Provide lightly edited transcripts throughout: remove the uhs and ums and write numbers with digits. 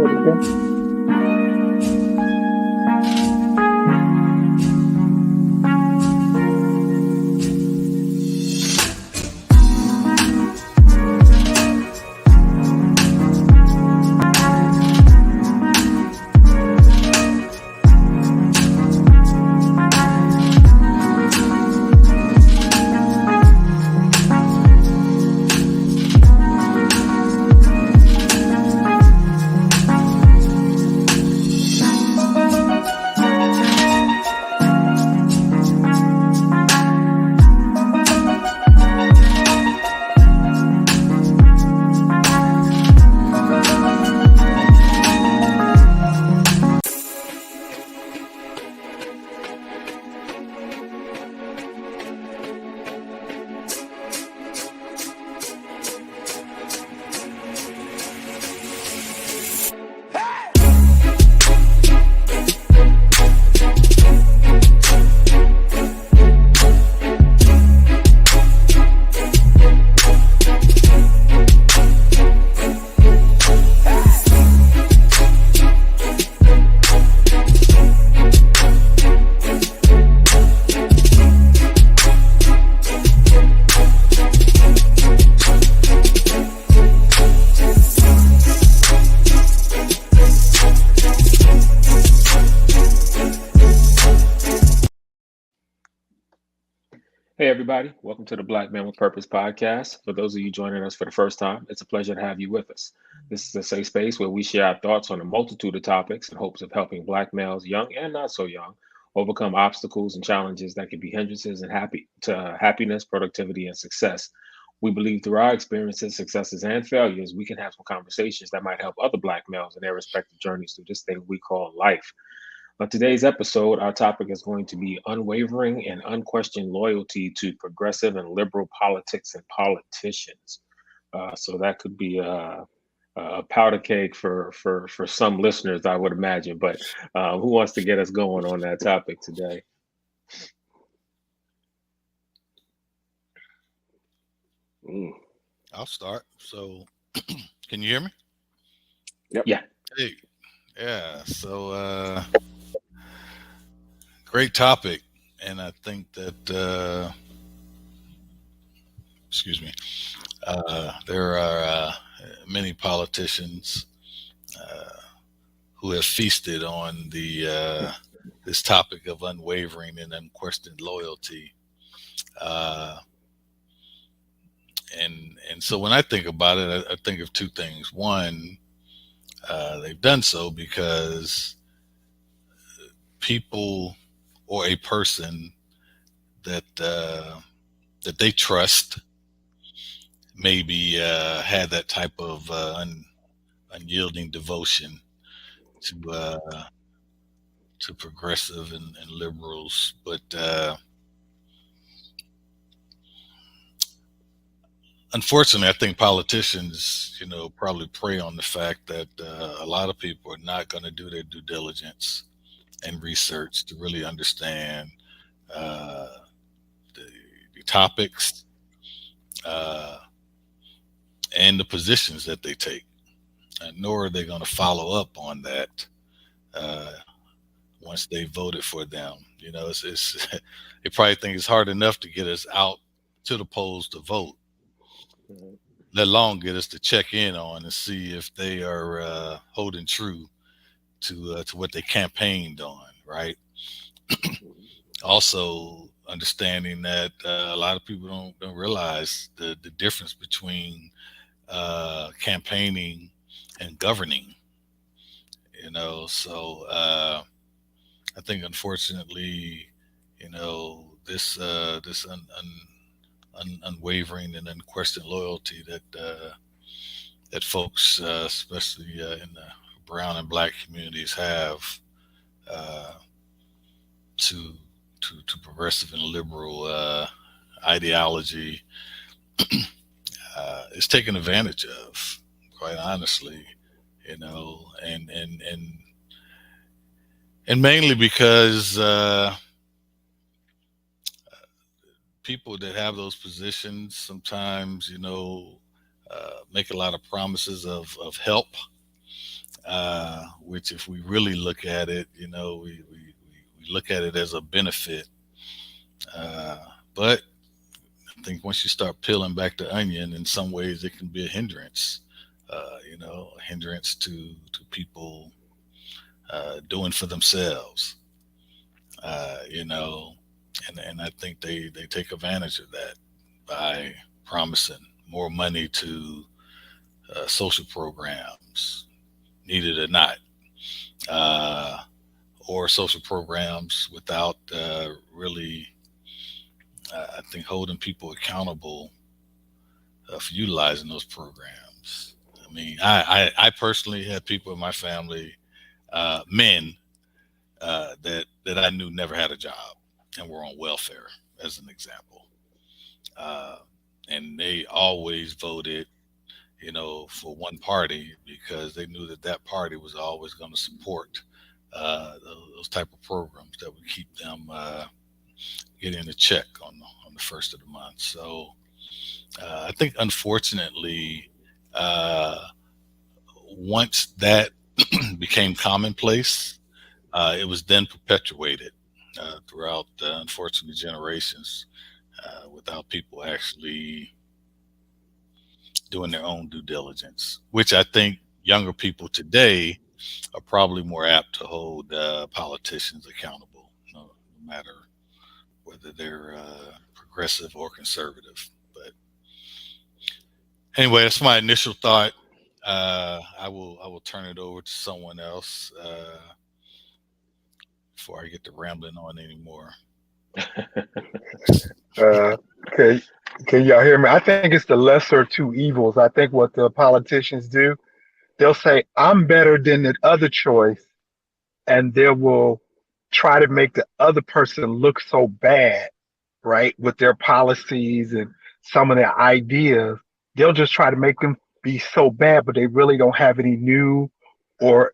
recording again? Hey, everybody. Welcome to the Black Man with Purpose podcast. For those of you joining us for the first time, it's a pleasure to have you with us. This is a safe space where we share our thoughts on a multitude of topics in hopes of helping Black males, young and not so young, overcome obstacles and challenges that can be hindrances and happiness, productivity, and success. We believe through our experiences, successes, and failures, we can have some conversations that might help other Black males in their respective journeys through this thing we call life. On today's episode, our topic is going to be unwavering and unquestioned loyalty to progressive and liberal politics and politicians. So that could be a powder cake for some listeners, I would imagine. But who wants to get us going on that topic today? I'll start. So, can you hear me? Yep. Yeah. Hey, yeah. So, great topic, and I think that excuse me, there are many politicians who have feasted on the this topic of unwavering and unquestioned loyalty. And so when I think about it, I think of two things. One, they've done so because people or a person that that they trust maybe had that type of unyielding devotion to progressive and liberals, but unfortunately, I think politicians, probably prey on the fact that a lot of people are not going to do their due diligence and research to really understand the topics and the positions that they take, nor are they going to follow up on that once they voted for them. It's they probably think it's hard enough to get us out to the polls to vote, let alone get us to check in on and see if they are holding true to what they campaigned on, right? Also, understanding that a lot of people don't realize the difference between campaigning and governing. So I think unfortunately, this unwavering and unquestioned loyalty that folks, especially in the brown and black communities, have to progressive and liberal ideology is taken advantage of, quite honestly, and mainly because people that have those positions sometimes, make a lot of promises of help, which if we really look at it, we look at it as a benefit. But I think once you start peeling back the onion, in some ways it can be a hindrance. A hindrance to people doing for themselves. And I think they take advantage of that by promising more money to social programs, needed or not, or social programs without really, I think, holding people accountable for utilizing those programs. I mean, I personally had people in my family, men, that I knew never had a job and were on welfare, as an example. And they always voted, for one party because they knew that party was always going to support those type of programs that would keep them getting a check on the first of the month. So I think, unfortunately, once that became commonplace, it was then perpetuated throughout, unfortunately, generations without people actually doing their own due diligence, which I think younger people today are probably more apt to hold politicians accountable, no matter whether they're progressive or conservative. But anyway, that's my initial thought. I will turn it over to someone else before I get to rambling on anymore. Uh, can can y'all hear me? I think it's the lesser of two evils. I think what the politicians do, they'll say, "I'm better than the other choice," and they will try to make the other person look so bad, right, with their policies and some of their ideas. They'll just try to make them be so bad, but they really don't have any new or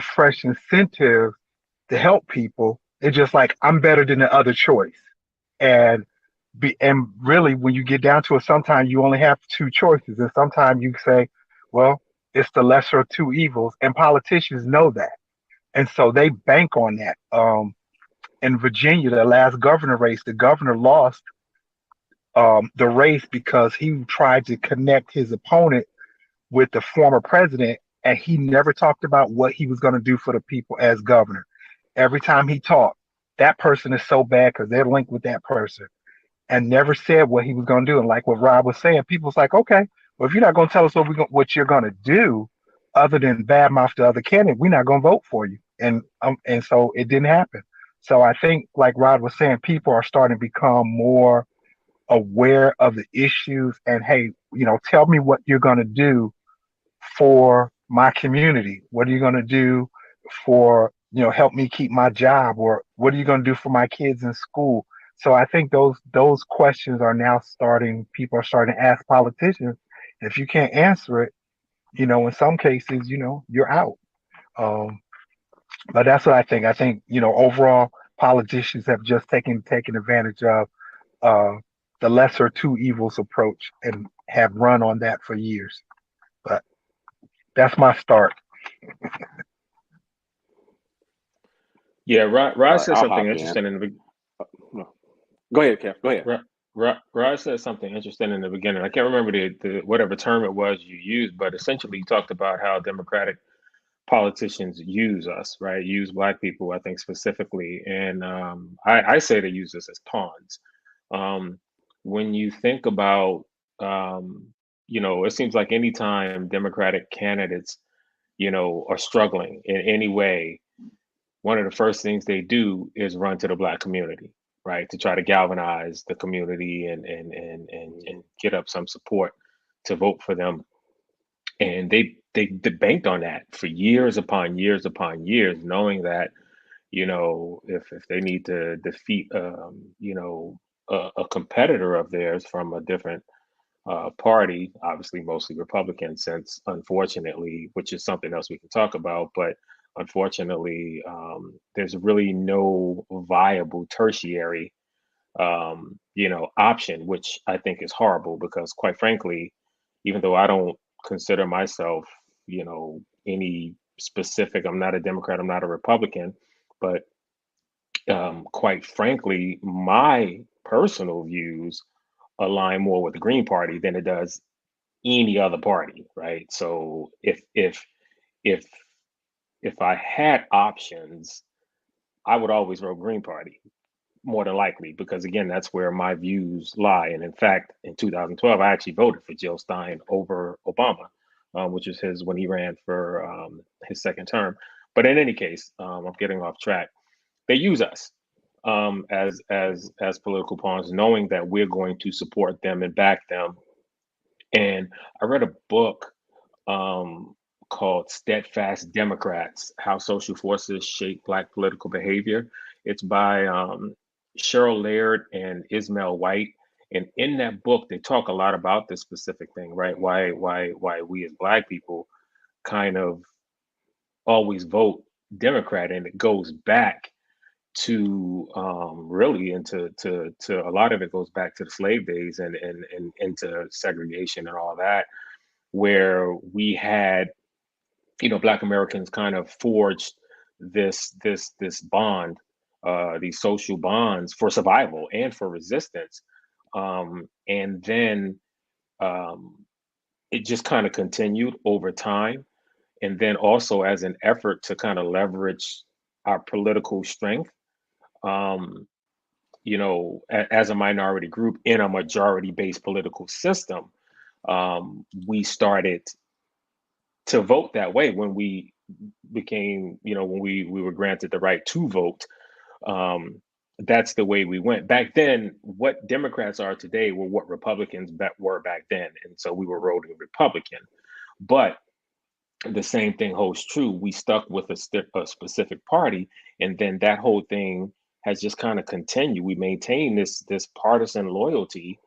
fresh incentives to help people. It's just like, I'm better than the other choice. And and really, when you get down to it, sometimes you only have two choices. And sometimes you say, well, it's the lesser of two evils. And politicians know that. And so they bank on that. In Virginia, the last governor race, the governor lost the race because he tried to connect his opponent with the former president, and he never talked about what he was going to do for the people as governor. Every time he talked, that person is so bad because they're linked with that person, and never said what he was going to do. And like what Rob was saying, people's like, okay, well, if you're not going to tell us what you're going to do, other than badmouth the other candidate, we're not going to vote for you. And so it didn't happen. So I think, like Rod was saying, people are starting to become more aware of the issues. And hey, tell me what you're going to do for my community. What are you going to do for, help me keep my job, or what are you going to do for my kids in school? So I think those questions are now starting. People are starting to ask politicians. If you can't answer it, in some cases, you're out. Um, but that's what I think. I think, overall, politicians have just taken advantage of uh, the lesser two evils approach and have run on that for years. But that's my start. Yeah, Rod said I'll something hop in. interesting in the No. Go ahead, Kev. Go ahead. Rod said something interesting in the beginning. I can't remember the whatever term it was you used, but essentially you talked about how Democratic politicians use us, right? Use Black people, I think specifically, and I say they use us as pawns. Um, when you think about, it seems like anytime Democratic candidates, are struggling in any way, one of the first things they do is run to the Black community, right, to try to galvanize the community and get up some support to vote for them. And they banked on that for years upon years upon years, knowing that, if they need to defeat a competitor of theirs from a different party, obviously mostly Republican, since unfortunately, which is something else we can talk about, but unfortunately, there's really no viable tertiary, option, which I think is horrible because, quite frankly, even though I don't consider myself, any specific. I'm not a Democrat. I'm not a Republican, but quite frankly, my personal views align more with the Green Party than it does any other party, right? So if if I had options, I would always vote Green Party more than likely, because again, that's where my views lie. And in fact, in 2012, I actually voted for Jill Stein over Obama, which was his when he ran for his second term. But in any case, I'm getting off track. They use us as political pawns, knowing that we're going to support them and back them. And I read a book um, called Steadfast Democrats: How Social Forces Shape Black Political Behavior. It's by Cheryl Laird and Ismail White. And in that book, they talk a lot about this specific thing, right? Why we as Black people kind of always vote Democrat, and it goes back to really into to a lot of it goes back to the slave days and into segregation and all that, where we had, Black Americans kind of forged this bond, these social bonds for survival and for resistance, and then um, it just kind of continued over time, and then also as an effort to kind of leverage our political strength, um, as a minority group in a majority-based political system, we started to vote that way when we became, when we were granted the right to vote. That's the way we went. Back then, what Democrats are today were what Republicans were back then. And so we were voting Republican. But the same thing holds true. We stuck with a specific party, and then that whole thing has just kind of continued. We maintain this partisan loyalty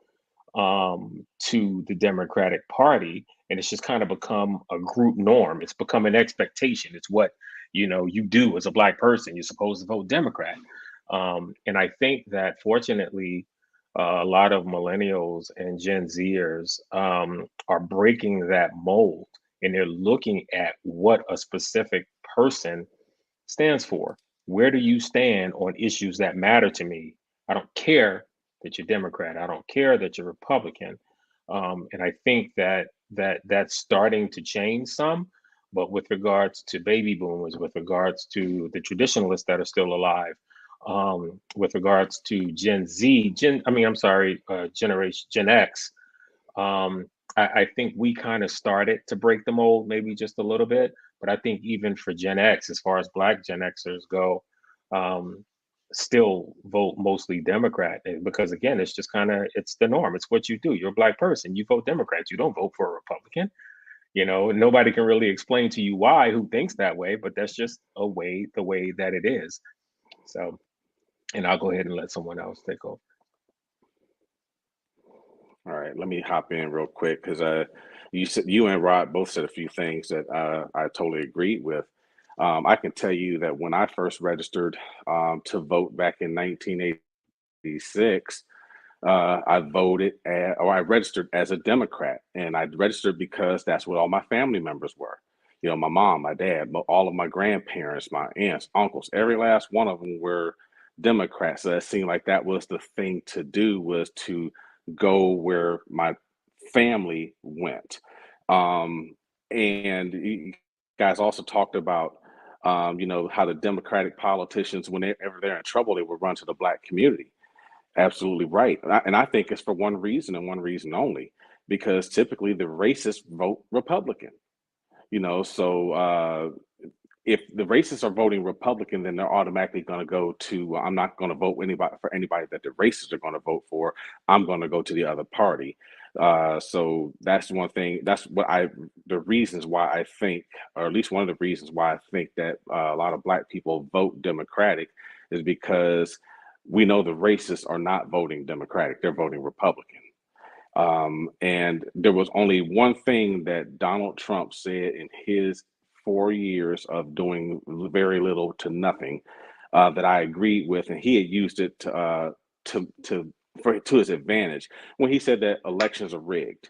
to the Democratic Party, and it's just kind of become a group norm. It's become an expectation. It's what you do as a Black person. You're supposed to vote Democrat, and I think that fortunately, a lot of millennials and Gen Zers are breaking that mold, and they're looking at what a specific person stands for. Where do you stand on issues that matter to me? I don't care that you're Democrat. I don't care that you're Republican. And I think that's starting to change some. But with regards to baby boomers, with regards to the traditionalists that are still alive, with regards to Generation Gen X, I think we kind of started to break the mold, maybe just a little bit. But I think even for Gen X, as far as Black Gen Xers go, um, still vote mostly Democrat, because again, it's just it's the norm. It's what you do. You're a Black person. You vote Democrat. You don't vote for a Republican. Nobody can really explain to you why, who thinks that way, but that's just the way that it is. So, and I'll go ahead and let someone else take over. All right, let me hop in real quick because you and Rod both said a few things that I totally agreed with. I can tell you that when I first registered to vote back in 1986, I I registered as a Democrat, and I registered because that's what all my family members were. My mom, my dad, all of my grandparents, my aunts, uncles, every last one of them were Democrats. So it seemed like that was the thing to do, was to go where my family went. And you guys also talked about, how the Democratic politicians, whenever they're in trouble, they would run to the Black community. Absolutely right. And I think it's for one reason and one reason only, because typically the racists vote Republican. So if the racists are voting Republican, then they're automatically going to go to, I'm not going to vote for anybody that the racists are going to vote for. I'm going to go to the other party. So that's one thing. That's the reasons why I think, or at least one of the reasons why I think that a lot of Black people vote Democratic is because we know the racists are not voting Democratic. They're voting Republican. And there was only one thing that Donald Trump said in his 4 years of doing very little to nothing that I agreed with, and he had used it to his advantage when he said that elections are rigged.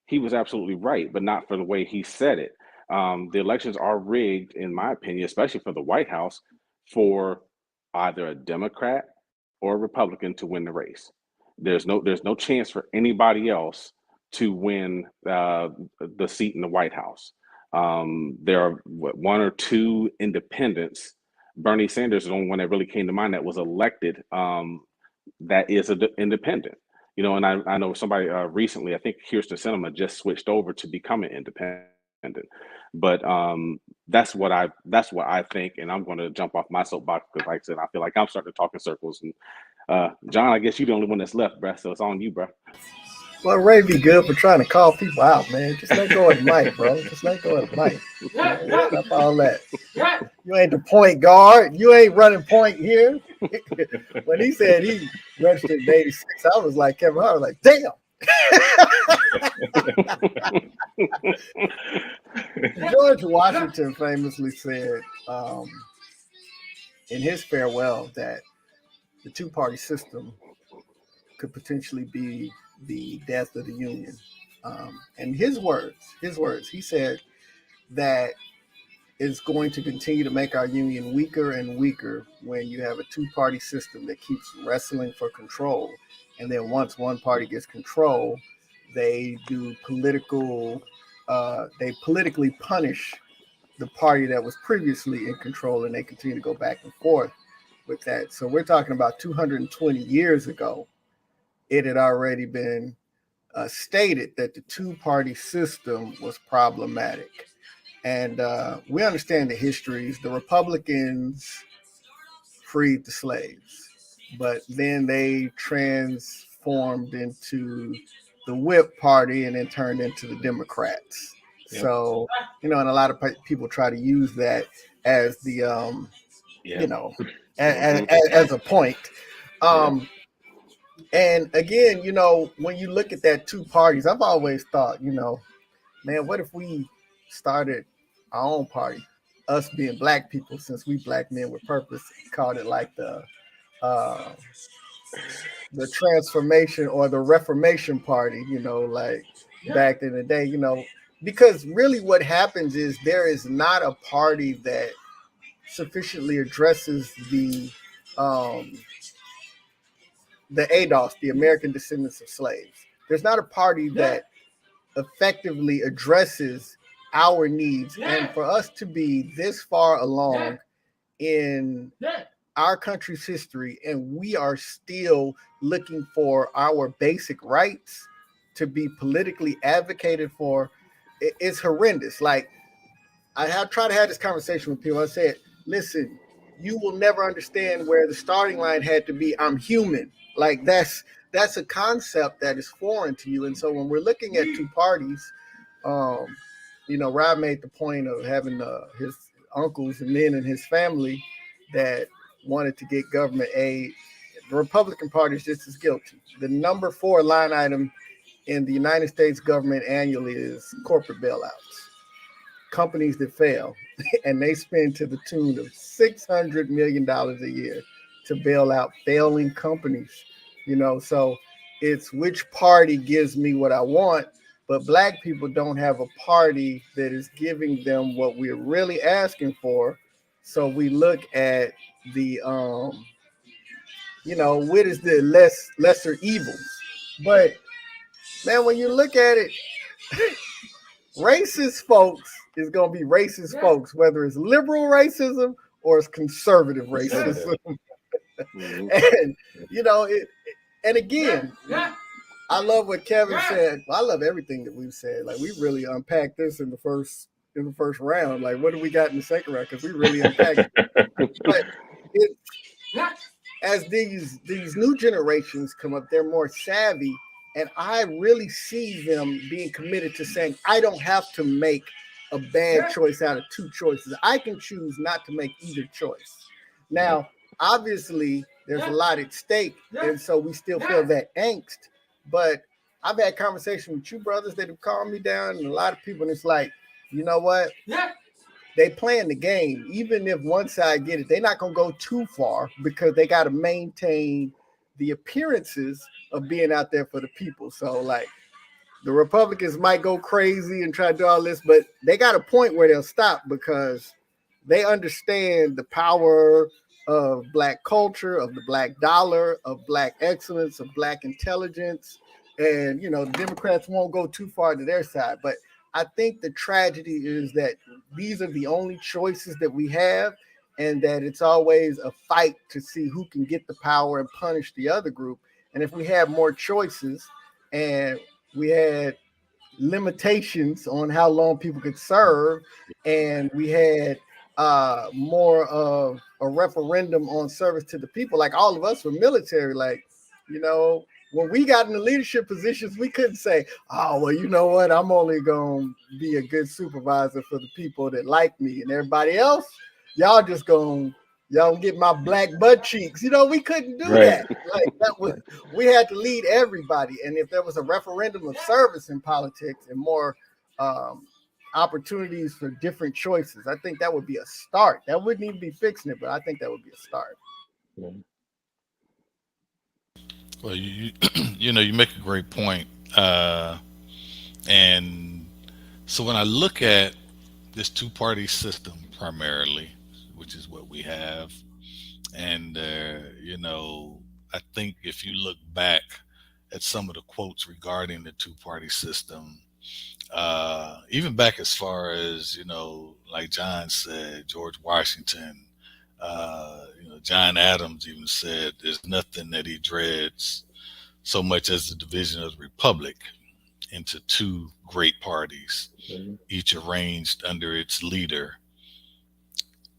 He was absolutely right, but not for the way he said it. The elections are rigged, in my opinion, especially for the White House, for either a Democrat or a Republican to win the race. There's no chance for anybody else to win the seat in the White House. There are one or two independents. Bernie Sanders is the only one that really came to mind that was elected, that is an independent. And I know somebody recently, I think Kirsten Sinema just switched over to become an independent. But that's what I think, and I'm going to jump off my soapbox because, like I said, I feel like I'm starting to talk in circles. And John, I guess you're the only one that's left, bruh. So it's on you, bruh. Well, Ray be good for trying to call people out, man. Just let go of the mic, bro. Just let go of the mic. Stop all that. You ain't the point guard. You ain't running point here. When he said he registered in 86, I was like Kevin Hart, like, damn. George Washington famously said in his farewell that the two-party system could potentially be the death of the Union. And his words, he said that it's going to continue to make our Union weaker and weaker when you have a two-party system that keeps wrestling for control. And then once one party gets control, they politically punish the party that was previously in control, and they continue to go back and forth with that. So we're talking about 220 years ago. It had already been stated that the two-party system was problematic. And we understand the histories. The Republicans freed the slaves, but then they transformed into the Whip Party and then turned into the Democrats. Yep. So, and a lot of people try to use that as the, as a point. And again, when you look at that two parties, I've always thought, man, what if we started our own party? Us being Black people, since we Black men with purpose, called it like the transformation or the Reformation Party, like back in the day, because really what happens is there is not a party that sufficiently addresses the ADOS, the American descendants of slaves. There's not a party that effectively addresses our needs. And for us to be this far along in our country's history, and we are still looking for our basic rights to be politically advocated for, it's horrendous. Like, I have tried to have this conversation with people. I said, listen, you will never understand where the starting line had to be. I'm human. Like, that's a concept that is foreign to you. And so when we're looking at two parties, Rob made the point of having his uncles and men in his family that wanted to get government aid. The Republican Party is just as guilty. The number 4 line item in the United States government annually is corporate bailouts. Companies that fail, and they spend to the tune of $600 million a year to bail out failing companies. So it's which party gives me what I want, but Black people don't have a party that is giving them what we're really asking for. So we look at the, what is the lesser evils. But man, when you look at it, racist folks is going to be racist folks, whether it's liberal racism or it's conservative racism. And, and again, I love what Kevin said. Well, I love everything that we've said. Like, we really unpacked this in the first round. Like, what do we got in the second round? Because we really unpacked it. But as these new generations come up, they're more savvy. And I really see them being committed to saying, I don't have to make a bad choice out of two choices. I can choose not to make either choice. Now, obviously, there's a lot at stake. And so we still feel that angst. But I've had conversations with you brothers that have calmed me down, and a lot of people, and it's like, you know what? They playing the game. Even if one side get it, they're not going to go too far because they got to maintain the appearances of being out there for the people. So, like, the Republicans might go crazy and try to do all this, but they got a point where they'll stop because they understand the power of Black culture, of the Black dollar, of Black excellence, of Black intelligence. And, the Democrats won't go too far to their side. But I think the tragedy is that these are the only choices that we have, and that it's always a fight to see who can get the power and punish the other group. And if we had more choices and we had limitations on how long people could serve, and we had more of a referendum on service to the people, like all of us were military, like, when we got in the leadership positions, we couldn't say, oh, well, you know what, I'm only going to be a good supervisor for the people that like me, and everybody else, y'all get my black butt cheeks. We couldn't do that. Like, that was, we had to lead everybody. And if there was a referendum of service in politics and more opportunities for different choices, I think that would be a start. That wouldn't even be fixing it, but I think that would be a start. Well, you make a great point. And so when I look at this two-party system primarily, which is what we have, and I think if you look back at some of the quotes regarding the two-party system, even back as far as like John said, George Washington, John Adams even said, "There's nothing that he dreads so much as the division of the republic into two great parties, each arranged under its leader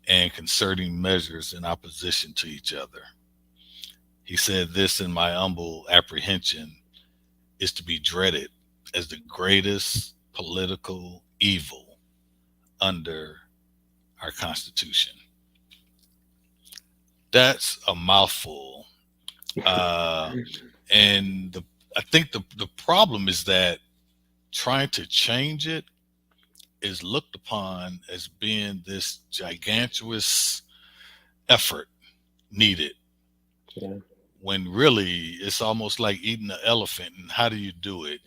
and concerting measures in opposition to each other. He said, this, in my humble apprehension, is to be dreaded as the greatest political evil under our Constitution." That's a mouthful. And I think the problem is that trying to change it is looked upon as being this gigantuous effort needed, when really it's almost like eating an elephant. And how do you do it?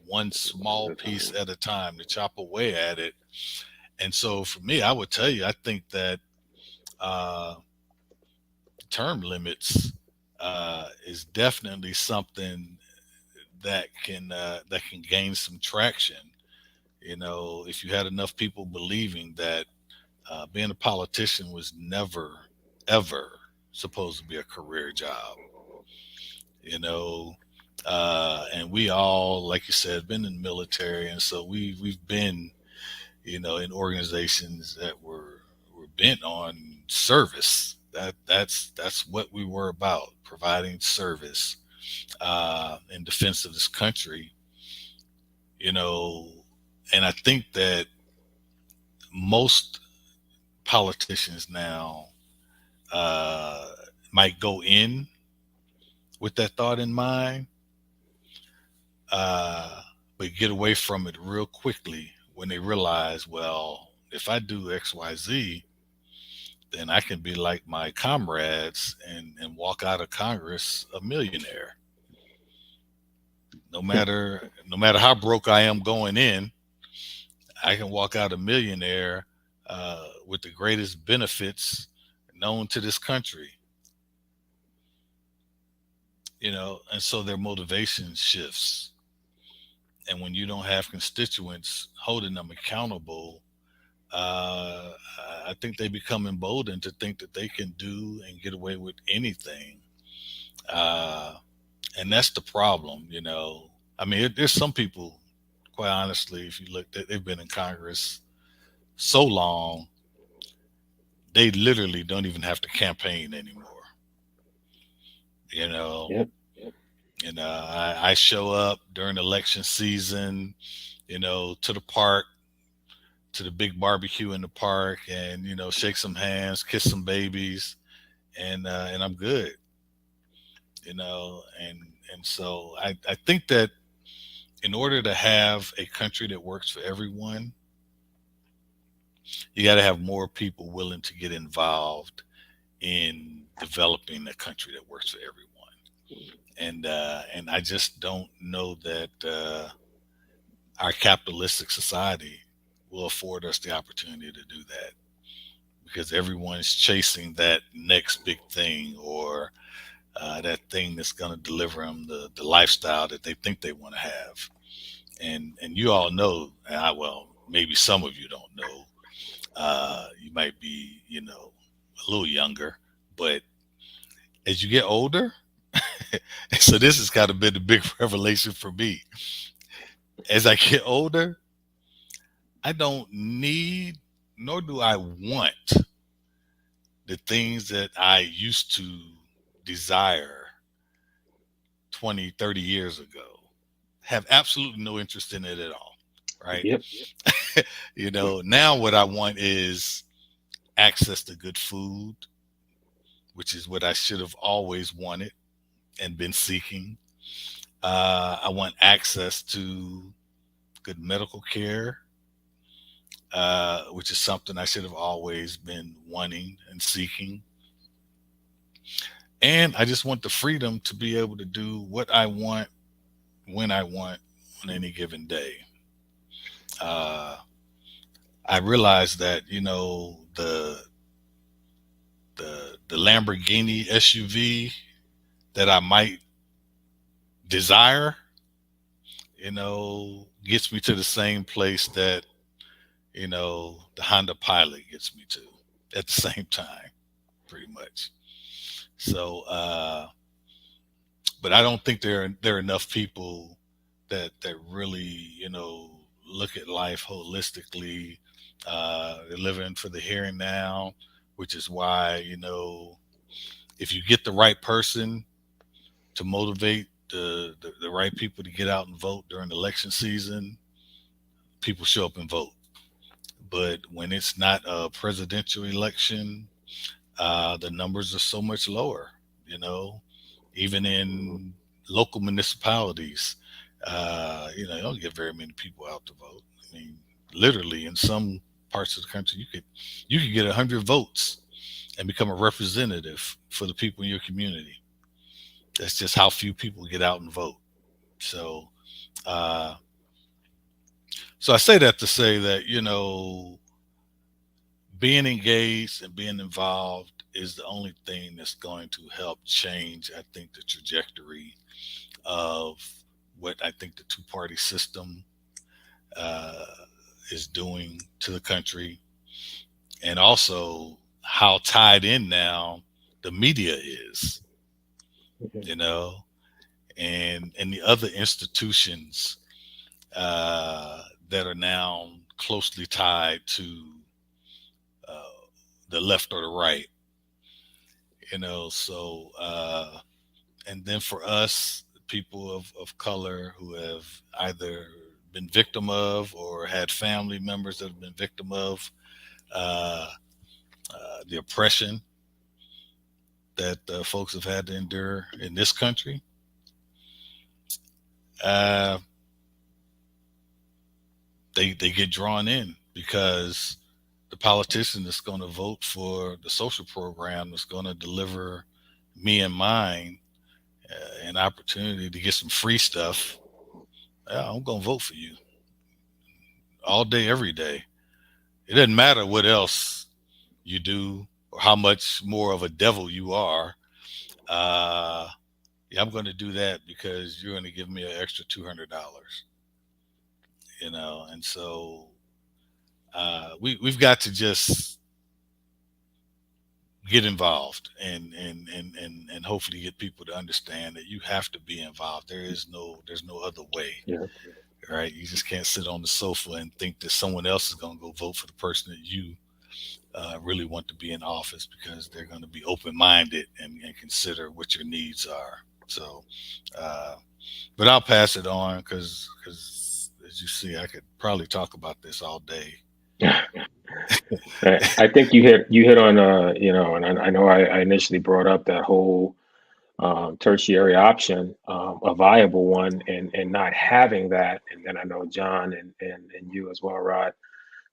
One small piece at a time, to chop away at it. And so for me, I would tell you, I think that term limits is definitely something that can gain some traction. If you had enough people believing that being a politician was never ever supposed to be a career job, and we all, like you said, been in the military, and so we've been in organizations that were bent on service. That's what we were about, providing service in defense of this country. And I think that most politicians now might go in with that thought in mind, but get away from it real quickly when they realize, well, if I do X, Y, Z, then I can be like my comrades and walk out of Congress a millionaire. No matter how broke I am going in, I can walk out a millionaire with the greatest benefits known to this country. And so their motivation shifts. And when you don't have constituents holding them accountable, I think they become emboldened to think that they can do and get away with anything. And that's the problem, I mean, there's some people, quite honestly, if you look, they've been in Congress so long, they literally don't even have to campaign anymore. Yep. I show up during election season, to the park, to the big barbecue in the park, and shake some hands, kiss some babies, and I'm good. And so I think that in order to have a country that works for everyone, you got to have more people willing to get involved in developing a country that works for everyone. And I just don't know that our capitalistic society will afford us the opportunity to do that because everyone's chasing that next big thing or that thing that's going to deliver them the lifestyle that they think they want to have. And you all know, well, maybe some of you don't know. You might be, a little younger, but as you get older, so this has kind of been a big revelation for me. As I get older, I don't need nor do I want the things that I used to desire 20, 30 years ago. Have absolutely no interest in it at all. Right. Yep. Now what I want is access to good food, which is what I should have always wanted and been seeking. I want access to good medical care, which is something I should have always been wanting and seeking. And I just want the freedom to be able to do what I want when I want on any given day. Uh, I realize that the Lamborghini SUV that I might desire, gets me to the same place that the Honda Pilot gets me to at the same time, pretty much. So, but I don't think there are enough people that really look at life holistically. They're living for the here and now, which is why if you get the right person to motivate the right people to get out and vote during election season, people show up and vote. But when it's not a presidential election, the numbers are so much lower. Even in local municipalities, you don't get very many people out to vote. I mean, literally, in some parts of the country, you could get 100 votes and become a representative for the people in your community. That's just how few people get out and vote. So, uh, so I say that to say that being engaged and being involved is the only thing that's going to help change, I think, the trajectory of what I think the two-party system uh, is doing to the country, and also how tied in now the media is, you know, and the other institutions that are now closely tied to uh, the left or the right, So, and then for us, people of color who have either been victim of or had family members that have been victim of uh, the oppression that folks have had to endure in this country. Uh, they get drawn in because the politician that's going to vote for the social program that's going to deliver me and mine an opportunity to get some free stuff. Yeah, I'm going to vote for you all day, every day. It doesn't matter what else you do or how much more of a devil you are. Yeah, I'm going to do that because you're going to give me an extra $200. And so we've got to just get involved and hopefully get people to understand that you have to be involved. There's no other way. Yeah. Right? You just can't sit on the sofa and think that someone else is going to go vote for the person that you really want to be in office because they're going to be open-minded and consider what your needs are. So, but I'll pass it on because as you see, I could probably talk about this all day. I think you hit on and I know I initially brought up that whole tertiary option, a viable one, and not having that, and then I know John and you as well, Rod,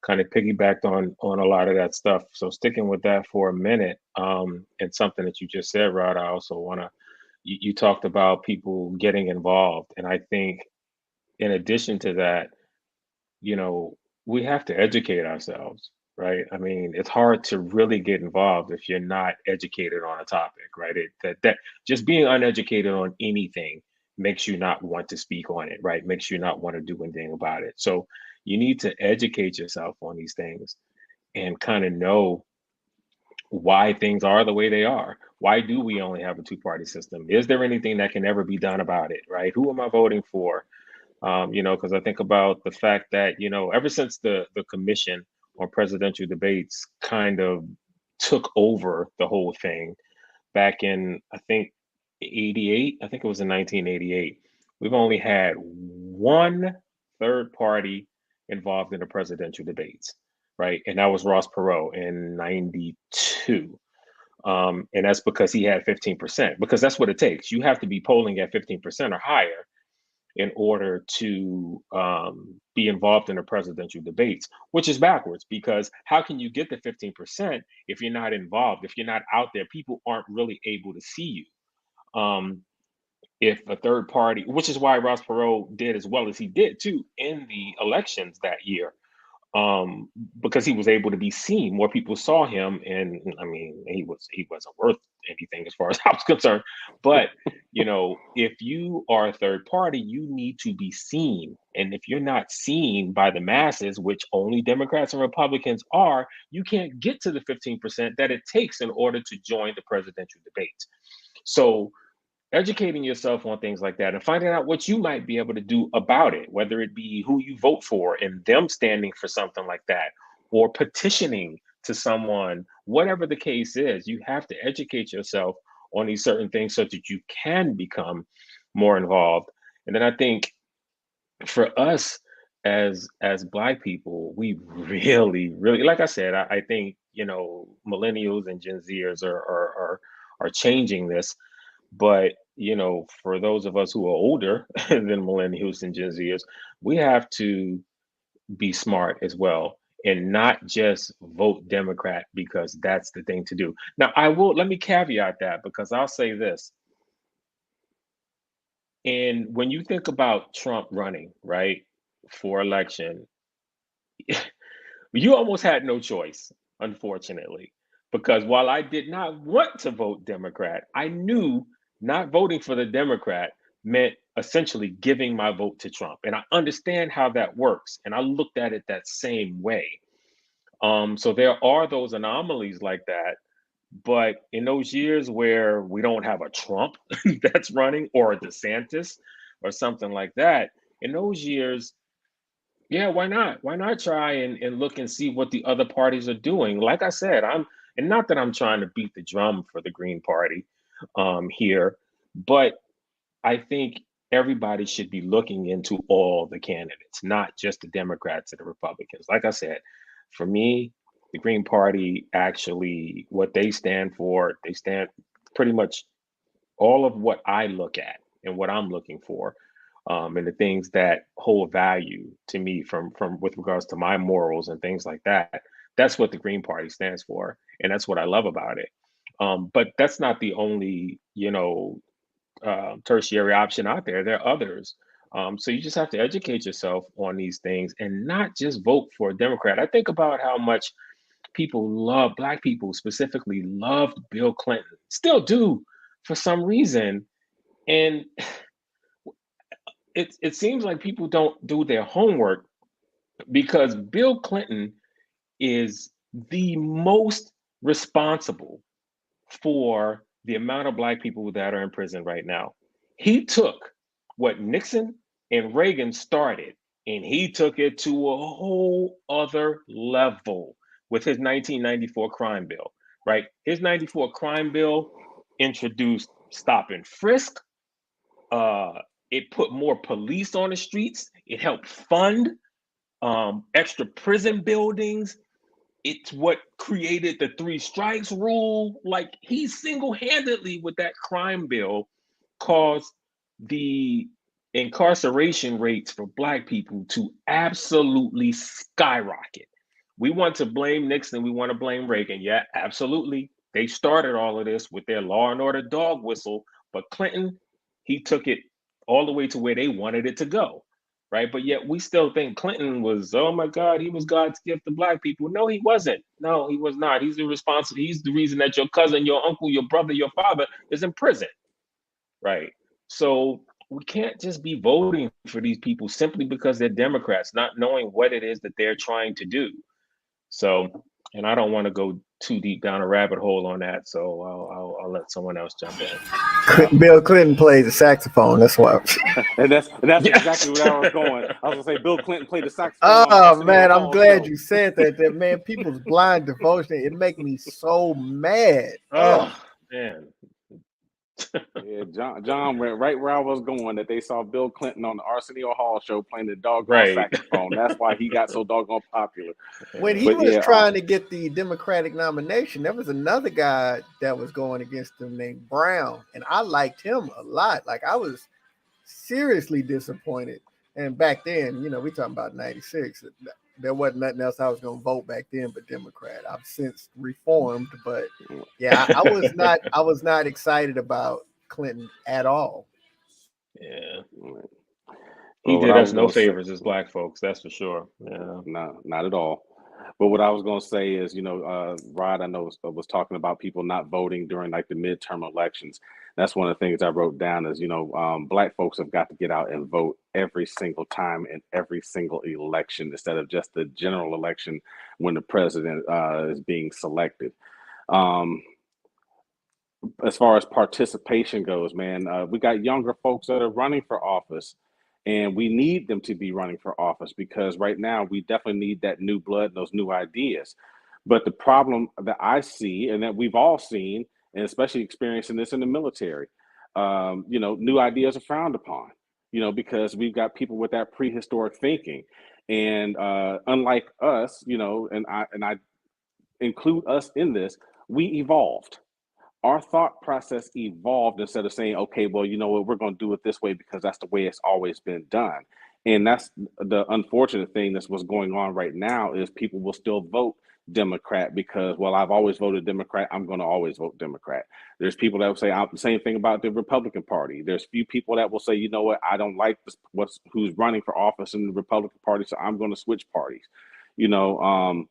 kind of piggybacked on a lot of that stuff. So sticking with that for a minute, and something that you just said, Rod, I also want to. You talked about people getting involved, and I think in addition to that, we have to educate ourselves, right? I mean, it's hard to really get involved if you're not educated on a topic, right? That just being uneducated on anything makes you not want to speak on it, right? Makes you not want to do anything about it. So you need to educate yourself on these things and kind of know why things are the way they are. Why do we only have a two-party system? Is there anything that can ever be done about it, right? Who am I voting for? Because I think about the fact that, ever since the commission on presidential debates kind of took over the whole thing back in, I think, 88, I think it was in 1988, we've only had one third party involved in the presidential debates, right? And that was Ross Perot in 92. And that's because he had 15%, because that's what it takes. You have to be polling at 15% or higher in order to be involved in the presidential debates, which is backwards, because how can you get the 15% if you're not involved, if you're not out there? People aren't really able to see you. If a third party, which is why Ross Perot did as well as he did too in the elections that year, um, because he was able to be seen. More people saw him, and I mean, he wasn't worth anything as far as I was concerned. But if you are a third party, you need to be seen, and if you're not seen by the masses, which only Democrats and Republicans are, you can't get to the 15% that it takes in order to join the presidential debates. So educating yourself on things like that and finding out what you might be able to do about it, whether it be who you vote for and them standing for something like that, or petitioning to someone, whatever the case is, you have to educate yourself on these certain things so that you can become more involved. And then I think for us as Black people, we really, really, like I said, I think, millennials and Gen Zers are changing this. But for those of us who are older than millennials and Gen Zers, we have to be smart as well and not just vote Democrat because that's the thing to do. Now, let me caveat that, because I'll say this. And when you think about Trump running, right, for election, you almost had no choice, unfortunately, because while I did not want to vote Democrat, I knew not voting for the Democrat meant essentially giving my vote to Trump. And I understand how that works. And I looked at it that same way. So there are those anomalies like that. But in those years where we don't have a Trump that's running, or a DeSantis or something like that, in those years, yeah, why not? Why not try and look and see what the other parties are doing? Like I said, and not that I'm trying to beat the drum for the Green Party here, but I think everybody should be looking into all the candidates, not just the Democrats and the Republicans. Like I said, for me, the Green Party, actually, what they stand for, they stand pretty much all of what I look at and what I'm looking for, and the things that hold value to me from with regards to my morals and things like that. That's what the Green Party stands for, and that's what I love about it. But that's not the only, tertiary option out there. There are others. So you just have to educate yourself on these things and not just vote for a Democrat. I think about how much Black people specifically loved Bill Clinton, still do for some reason. And it seems like people don't do their homework, because Bill Clinton is the most responsible for the amount of Black people that are in prison right now. He took what Nixon and Reagan started, and he took it to a whole other level with his 1994 crime bill, right? His 94 crime bill introduced stop and frisk. It put more police on the streets. It helped fund extra prison buildings. It's what created the three strikes rule. Like, he single-handedly with that crime bill caused the incarceration rates for Black people to absolutely skyrocket. We want to blame Nixon, we want to blame Reagan. Yeah, absolutely. They started all of this with their law and order dog whistle, but Clinton, he took it all the way to where they wanted it to go, right? But yet we still think Clinton was, oh my God, he was God's gift to black people. No, he wasn't. No, he was not. He's irresponsible. He's the reason that your cousin, your uncle, your brother, your father is in prison, right? So we can't just be voting for these people simply because they're Democrats, not knowing what it is that they're trying to do. So, and I don't want to go too deep down a rabbit hole on that, so I'll let someone else jump in. Bill Clinton played the saxophone. That's why. And that's Yes. exactly where I was going. I was gonna say Bill Clinton played the saxophone on Oh Arsenio man, I'm Hall's glad show. you said that. That man, people's blind devotion. It make me so mad. Oh man. Yeah, John went right where I was going. That they saw Bill Clinton on the Arsenio Hall show playing the doggone Right. saxophone. That's why he got so doggone popular. When he But was yeah, trying to get the Democratic nomination, there was another guy that was going against him named Brown, and I liked him a lot. Like I was seriously disappointed. And back then, you know, we talking about '96. There wasn't nothing else I was going to vote back then but Democrat. I've since reformed, but yeah, I was not excited about Clinton at all. Yeah. Well, He what did I us was no gonna say- favors as black folks, that's for sure. Yeah. No, not at all. But what I was going to say is, you know, Rod, I know was talking about people not voting during like the midterm elections. That's one of the things I wrote down is, you know, black folks have got to get out and vote every single time in every single election instead of just the general election when the president is being selected. As far as participation goes, man, we got younger folks that are running for office, and we need them to be running for office because right now we definitely need that new blood, those new ideas. But the problem that I see, and that we've all seen, and especially experiencing this in the military, you know, new ideas are frowned upon. You know, because we've got people with that prehistoric thinking, and unlike us, you know, and I include us in this, we evolved. Our thought process evolved instead of saying, okay, well, you know what, we're going to do it this way because that's the way it's always been done. And that's the unfortunate thing that's what's going on right now is people will still vote Democrat because, well, I've always voted Democrat. I'm going to always vote Democrat. There's people that will say the same thing about the Republican Party. There's few people that will say, you know what, I don't like this, who's running for office in the Republican Party, so I'm going to switch parties. You know,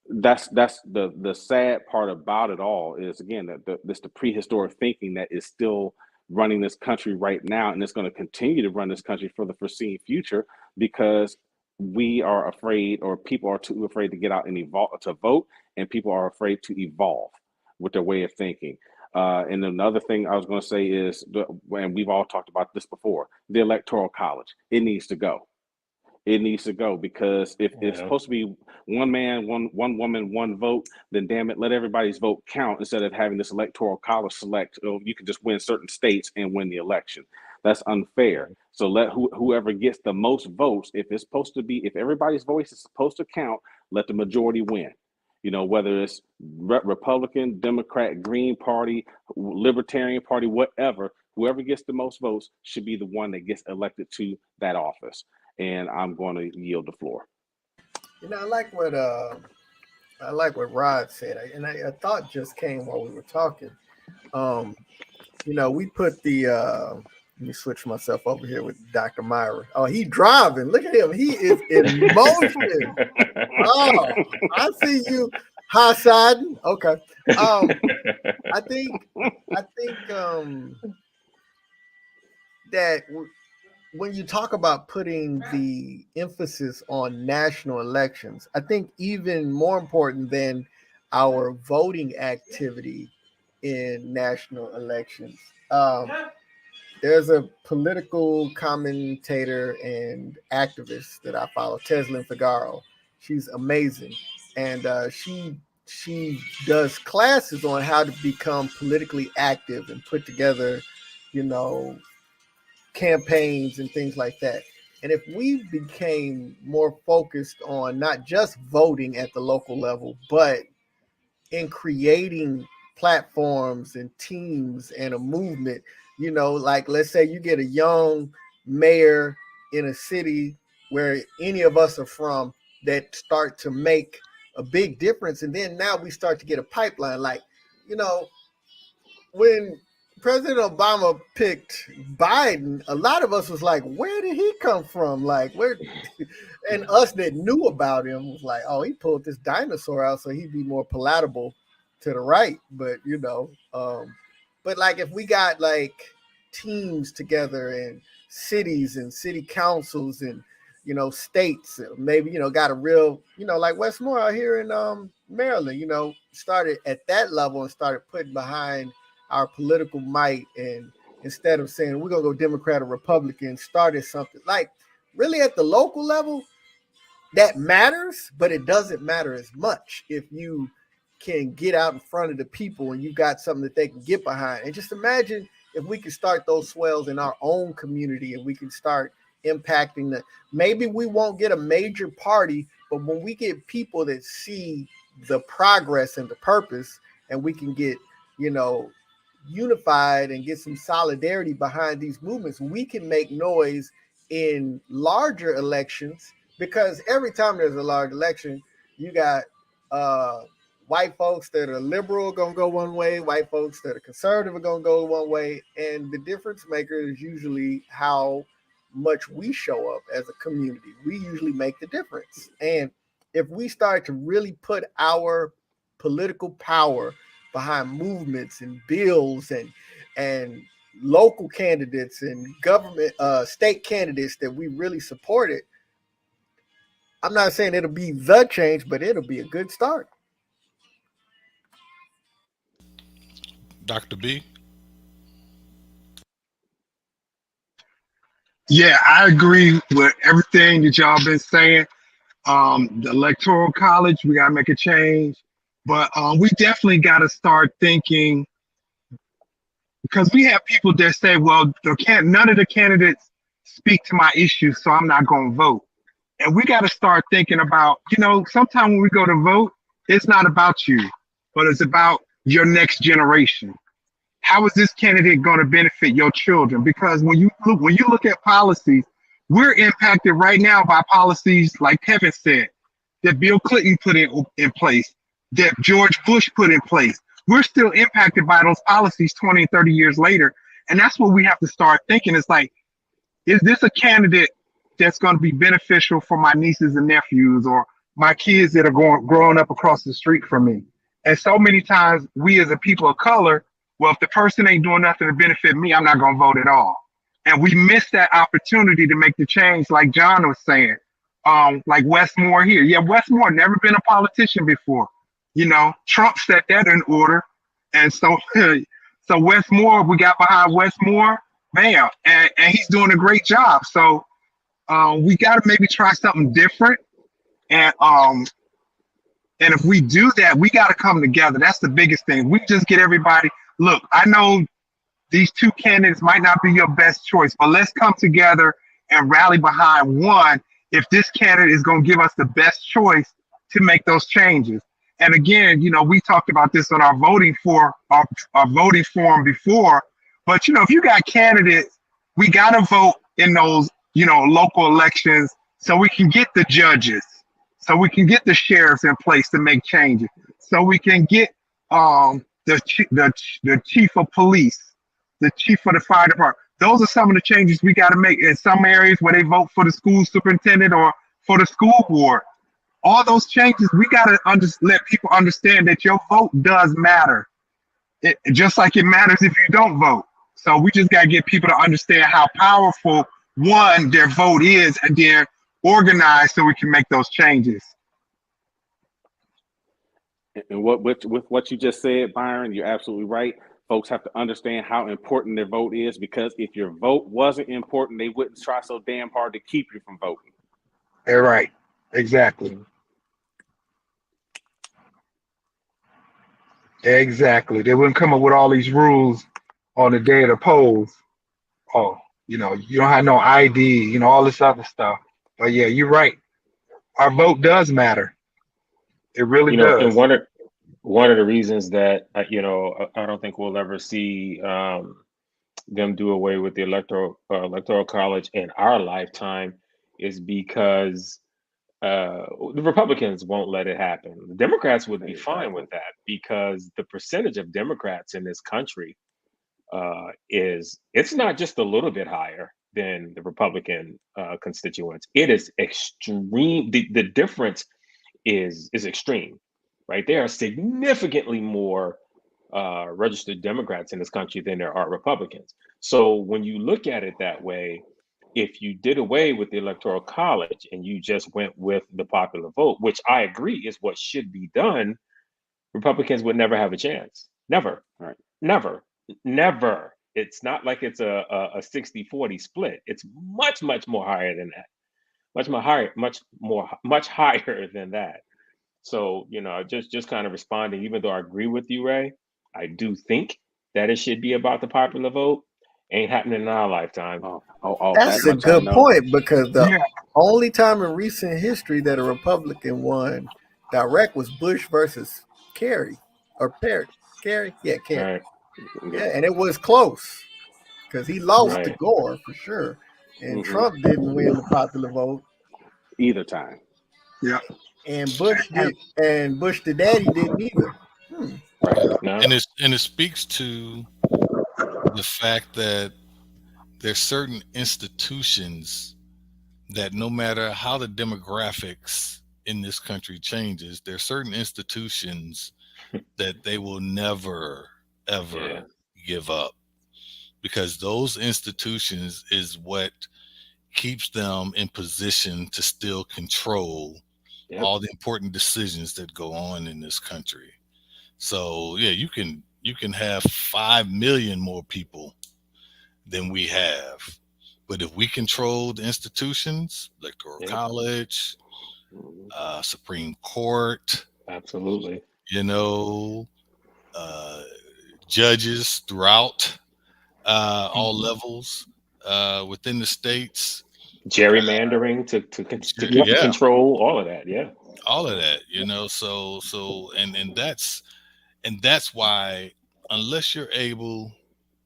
that's the sad part about it all is again that this the prehistoric thinking that is still running this country right now, and it's going to continue to run this country for the foreseen future because we are afraid, or people are too afraid to get out and evolve to vote, and people are afraid to evolve with their way of thinking. And another thing I was going to say is, and we've all talked about this before, the electoral college, it needs to go. It needs to go because if it's supposed to be one man, one woman, one vote, then damn it, let everybody's vote count instead of having this electoral college select. You can just win certain states and win the election. That's unfair. So let whoever gets the most votes, if it's supposed to be, if everybody's voice is supposed to count, let the majority win. You know, whether it's Republican, Democrat, Green Party, Libertarian Party, whatever, whoever gets the most votes should be the one that gets elected to that office. And I'm going to yield the floor. You know, I like what Rod said, and a thought just came while we were talking. You know, we put the let me switch myself over here with Dr. Myra. Oh, he driving. Look at him. He is in motion. Oh, I see you high siding. Okay. I think that when you talk about putting the emphasis on national elections, I think even more important than our voting activity in national elections, there's a political commentator and activist that I follow, Teslin Figaro. She's amazing, and she does classes on how to become politically active and put together, you know, campaigns and things like that. And if we became more focused on not just voting at the local level, but in creating platforms and teams and a movement, you know, like let's say you get a young mayor in a city where any of us are from that start to make a big difference. And then now we start to get a pipeline. Like, you know, when President Obama picked Biden, a lot of us was like, where did he come from? Like, where? And us that knew about him was like, oh, he pulled this dinosaur out so he'd be more palatable to the right. But, but like if we got like teams together and cities and city councils and, states, maybe, got a real, like Westmore out here in Maryland, started at that level and started putting behind our political might, and instead of saying we're gonna go Democrat or Republican, started something like really at the local level that matters, but it doesn't matter as much if you can get out in front of the people and you got something that they can get behind. And just imagine if we could start those swells in our own community and we can start impacting the, maybe we won't get a major party, but when we get people that see the progress and the purpose, and we can get, unified and get some solidarity behind these movements, we can make noise in larger elections, because every time there's a large election, you got white folks that are liberal gonna go one way, white folks that are conservative are gonna go one way, and the difference maker is usually how much we show up as a community. We usually make the difference. And if we start to really put our political power behind movements and bills and local candidates and government state candidates that we really supported, I'm not saying it'll be the change, but it'll be a good start. Dr. B. Yeah, I agree with everything that y'all been saying. The electoral college, we gotta make a change, but we definitely gotta start thinking, because we have people that say, well, none of the candidates speak to my issues, so I'm not gonna vote. And we gotta start thinking about, sometimes when we go to vote, it's not about you, but it's about your next generation. How is this candidate going to benefit your children? Because when you look at policies, we're impacted right now by policies like Kevin said, that Bill Clinton put in place, that George Bush put in place. We're still impacted by those policies 20 and 30 years later. And that's what we have to start thinking. It's like, is this a candidate that's going to be beneficial for my nieces and nephews or my kids that are growing up across the street from me? And so many times we as a people of color, well, if the person ain't doing nothing to benefit me, I'm not going to vote at all. And we miss that opportunity to make the change, like John was saying. Like Westmore here. Yeah, Westmore never been a politician before. Trump set that in order. And so so Westmore, we got behind Westmore, bam, and he's doing a great job. So we got to maybe try something different. And if we do that, we got to come together. That's the biggest thing. We just get everybody. Look, I know these two candidates might not be your best choice, but let's come together and rally behind one if this candidate is going to give us the best choice to make those changes. And again, we talked about this on our voting forum before, but if you got candidates, we got to vote in those, local elections so we can get the judges, so we can get the sheriffs in place to make changes, so we can get the chief of police, the chief of the fire department. Those are some of the changes we got to make in some areas where they vote for the school superintendent or for the school board. All those changes, we got to let people understand that your vote does matter. Just like it matters if you don't vote. So we just got to get people to understand how powerful, one, their vote is, and they're organized so we can make those changes. And with what you just said, Byron, you're absolutely right. Folks have to understand how important their vote is, because if your vote wasn't important, they wouldn't try so damn hard to keep you from voting. All right. Exactly. Exactly. They wouldn't come up with all these rules on the day of the polls. Oh, you don't have no ID, all this other stuff. But yeah, you're right. Our vote does matter. It really does. And one of the reasons that I don't think we'll ever see them do away with the electoral college in our lifetime is because the Republicans won't let it happen. The Democrats would be fine with that, because the percentage of Democrats in this country it's not just a little bit higher than the Republican constituents. It is extreme. The difference is extreme, right? There are significantly more registered Democrats in this country than there are Republicans. So when you look at it that way, if you did away with the Electoral College and you just went with the popular vote, which I agree is what should be done, Republicans would never have a chance. Never. Right. Never. Never. It's not like it's a 60-40 split. It's much, much more higher than that. Much higher than that. So, just kind of responding, even though I agree with you, Ray, I do think that it should be about the popular vote. Ain't happening in our lifetime. That's a good point, because the only time in recent history that a Republican won direct was Bush versus Kerry. Kerry? Yeah, Kerry. Right. Yeah, and it was close because he lost to Right. Gore for sure. And Trump didn't win the popular vote either time. Yeah. And Bush did, and Bush the daddy didn't either. Right. No. And it speaks to the fact that there's certain institutions that no matter how the demographics in this country changes, there's certain institutions that they will never, ever give up, because those institutions is what keeps them in position to still control all the important decisions that go on in this country. So yeah, you can have 5 million more people than we have, but if we control the institutions, Electoral College, Supreme Court, absolutely, judges throughout all levels within the states, gerrymandering to keep control, all of that, all of that, so and that's why, unless you're able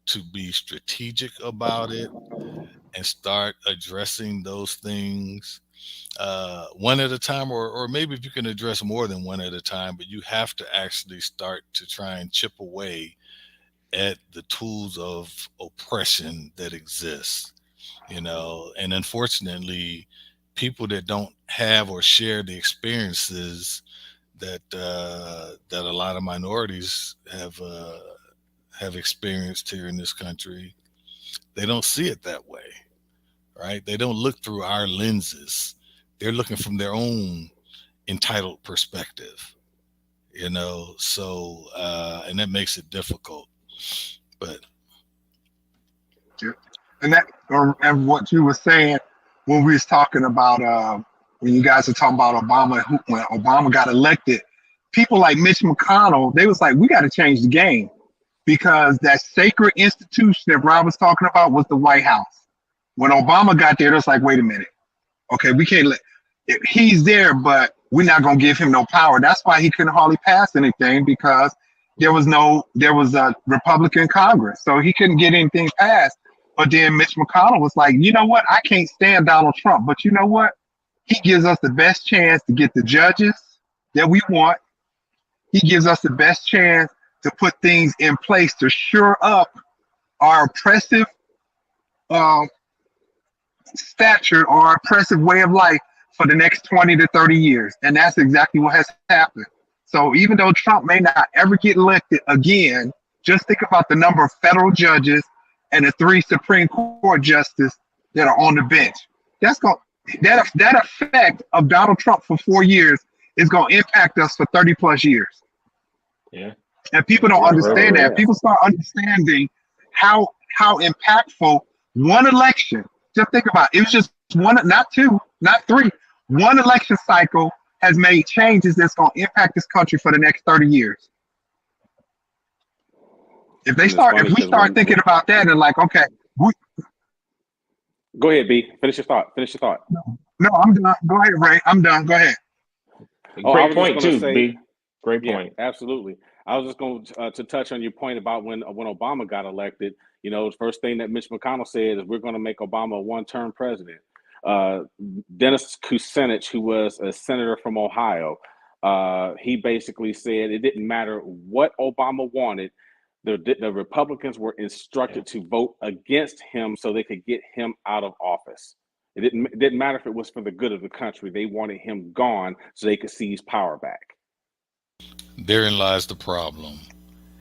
to be strategic about it and start addressing those things one at a time, or maybe if you can address more than one at a time, but you have to actually start to try and chip away at the tools of oppression that exist, and unfortunately, people that don't have or share the experiences that a lot of minorities have experienced here in this country, they don't see it that way, right? They don't look through our lenses. They're looking from their own entitled perspective, so and that makes it difficult. But and what you were saying when we was talking about when you guys were talking about Obama, when Obama got elected, people like Mitch McConnell, they was like, we got to change the game, because that sacred institution that Rob was talking about was the White House. When Obama got there, it was like, wait a minute, okay, we can't he's there, but we're not gonna give him no power. That's why he couldn't hardly pass anything, because there was a Republican Congress, so he couldn't get anything passed. But then Mitch McConnell was like, you know what? I can't stand Donald Trump, but you know what? He gives us the best chance to get the judges that we want. He gives us the best chance to put things in place to shore up our oppressive stature or oppressive way of life for the next 20 to 30 years. And that's exactly what has happened. So even though Trump may not ever get elected again, just think about the number of federal judges and the 3 Supreme Court justices that are on the bench. That effect of Donald Trump for 4 years is going to impact us for 30 plus years. Yeah. And people don't understand that. People start understanding how impactful one election, just think about it. It was just one, not 2, not 3. One election cycle has made changes that's going to impact this country for the next 30 years. If we start thinking about that and like, okay, go ahead, B. Finish your thought. No, I'm done. Go ahead, Ray. I'm done. Go ahead. Great point too, B. Great point. Yeah, absolutely. I was just going to touch on your point about when Obama got elected. The first thing that Mitch McConnell said is we're going to make Obama a one-term president. Dennis Kucinich, who was a senator from Ohio, he basically said it didn't matter what Obama wanted. The Republicans were instructed to vote against him so they could get him out of office. It didn't matter if it was for the good of the country. They wanted him gone so they could seize power back. Therein lies the problem.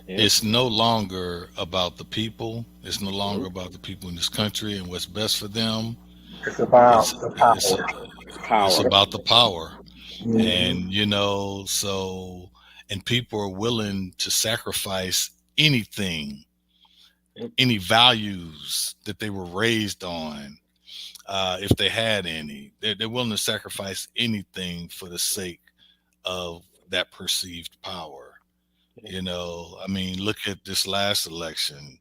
Yeah. It's no longer about the people. It's no longer Mhm. about the people in this country and what's best for them. It's about It's the it's power. It's it's power. about the power. Mhm. And so and people are willing to sacrifice anything, Yep. any values that they were raised on, if they had any. They're willing to sacrifice anything for the sake of that perceived power. I mean, look at this last election.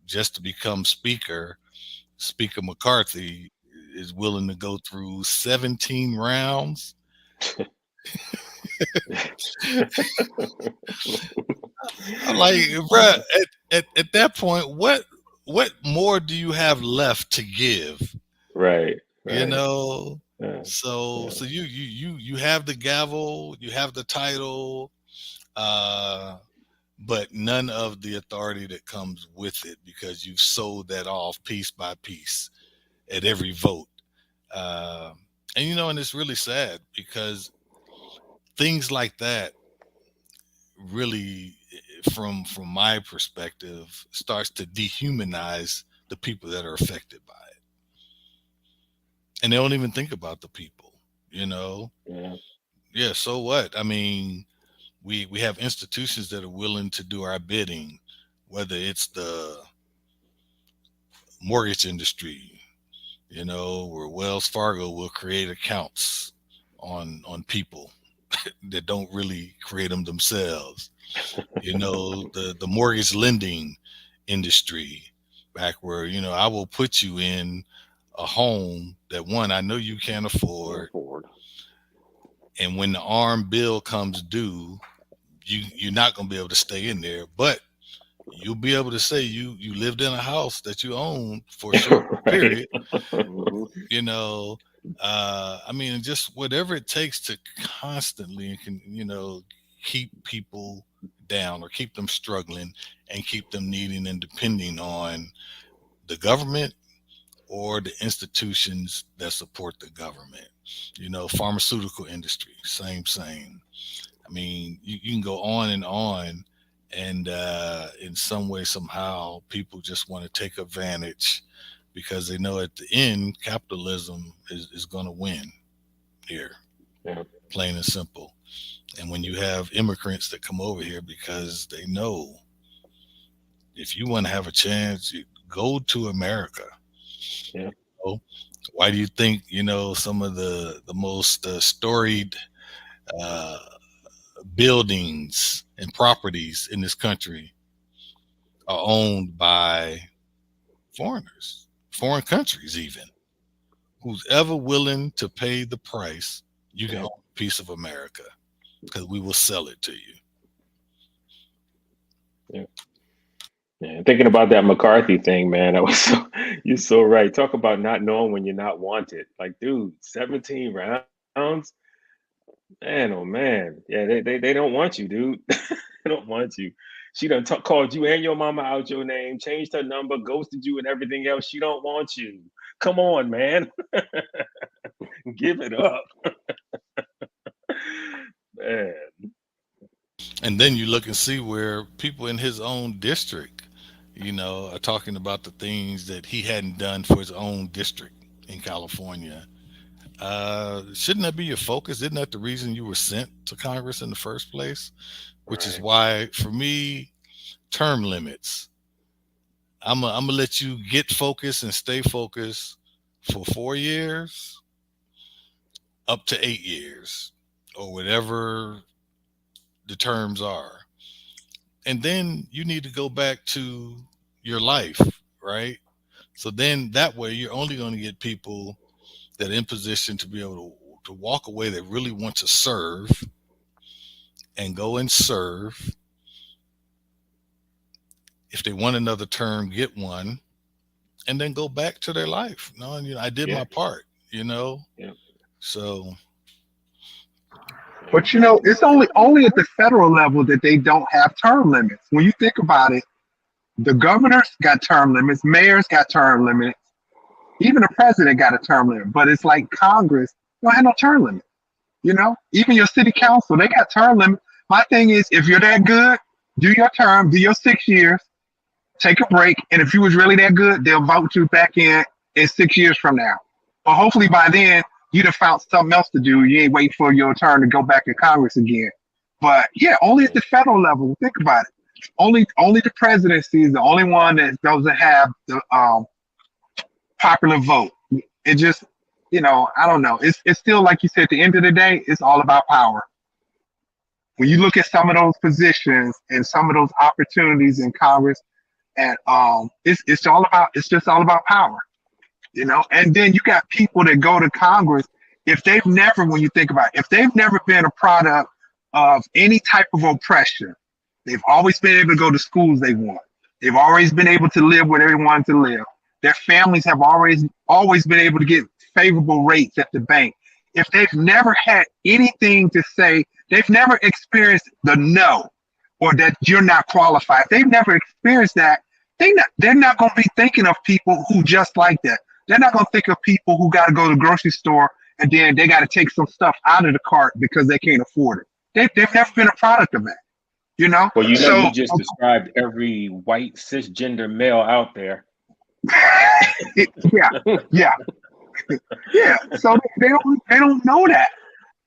Just to become speaker, Speaker McCarthy is willing to go through 17 rounds. I'm like, bruh, at that point, what more do you have left to give? Right. You Right. know, Yeah. so you have the gavel, you have the title, but none of the authority that comes with it because you've sold that off piece by piece at every vote. Uh, and it's really sad because things like that really, from my perspective, starts to dehumanize the people that are affected by it, and they don't even think about the people. You know, Yeah. yeah. So what? I mean, we have institutions that are willing to do our bidding, whether it's the mortgage industry, where Wells Fargo will create accounts on people that don't really create them themselves. The mortgage lending industry, back where I will put you in a home that, one, I know you can't Can't afford, afford. and when the arm bill comes due, you're not going to be able to stay in there, but you'll be able to say you lived in a house that you owned for a short Right. period. Hmm. you know I mean, just whatever it takes to constantly keep people down or keep them struggling and keep them needing and depending on the government or the institutions that support the government. Pharmaceutical industry, same. I mean, you can go on and on, and in some way, somehow, people just want to take advantage because they know at the end, capitalism is going to win here, Yeah. plain and simple. And when you have immigrants that come over here because they know if you want to have a chance, you go to America. Yeah. Oh, why do you think some of the most storied uh, buildings and properties in this country are owned by foreigners, foreign countries, even? Who's ever willing to pay the price, you can Yeah. own a piece of America because we will sell it to you. Yeah. Yeah. Thinking about that McCarthy thing, man, that was you're so right. Talk about not knowing when you're not wanted. Like, dude, 17 rounds? Man, oh man. Yeah, they don't want you, dude. They don't want you. She done called you and your mama out your name, changed her number, ghosted you and everything else. She don't want you. Come on, man. Give it up. Man. And then you look and see where people in his own district, are talking about the things that he hadn't done for his own district in California. Shouldn't that be your focus? Isn't that the reason you were sent to Congress in the first place? Which is Right. why, for me, term limits. I'm gonna let you get focused and stay focused for 4 years, up to 8 years, or whatever the terms are, and then you need to go back to your life, right? So then that way you're only going to get people that are in position to be able to walk away that really want to serve and go and serve. If they want another term, get one, and then go back to their life. No, I did Yeah. my part. you know. Yeah. So But you know, it's only at the federal level that they don't have term limits. When you think about it, the governors got term limits, mayors got term limits, even the president got a term limit. But it's like Congress don't have no term limit. You know, even your city council, they got term limits. My thing is, if you're that good, do your term, do your 6 years, take a break, and if you was really that good, they'll vote you back in 6 years from now. But hopefully by then you'd have found something else to do. You ain't wait for your turn to go back in Congress again. But yeah, only at the federal level. Think about it. Only the presidency is the only one that doesn't have the popular vote. It just, you know, I don't know. It's still like you said. At the end of the day, it's all about power. When you look at some of those positions and some of those opportunities in Congress, and it's just all about power, you know. And then you got people that go to Congress if they've never, when you think about it, if they've never been a product of any type of oppression, they've always been able to go to schools they want. They've always been able to live where they want to live. Their families have always been able to get favorable rates at the bank. If they've never had anything to say, they've never experienced the no or that you're not qualified. If they've never experienced that, they're not going to be thinking of people who just like that. They're not going to think of people who got to go to the grocery store and then they got to take some stuff out of the cart because they can't afford it. They've never been a product of that, you know? Well, you know, So, you just described every white cisgender male out there. yeah, yeah, yeah. So they don't know that.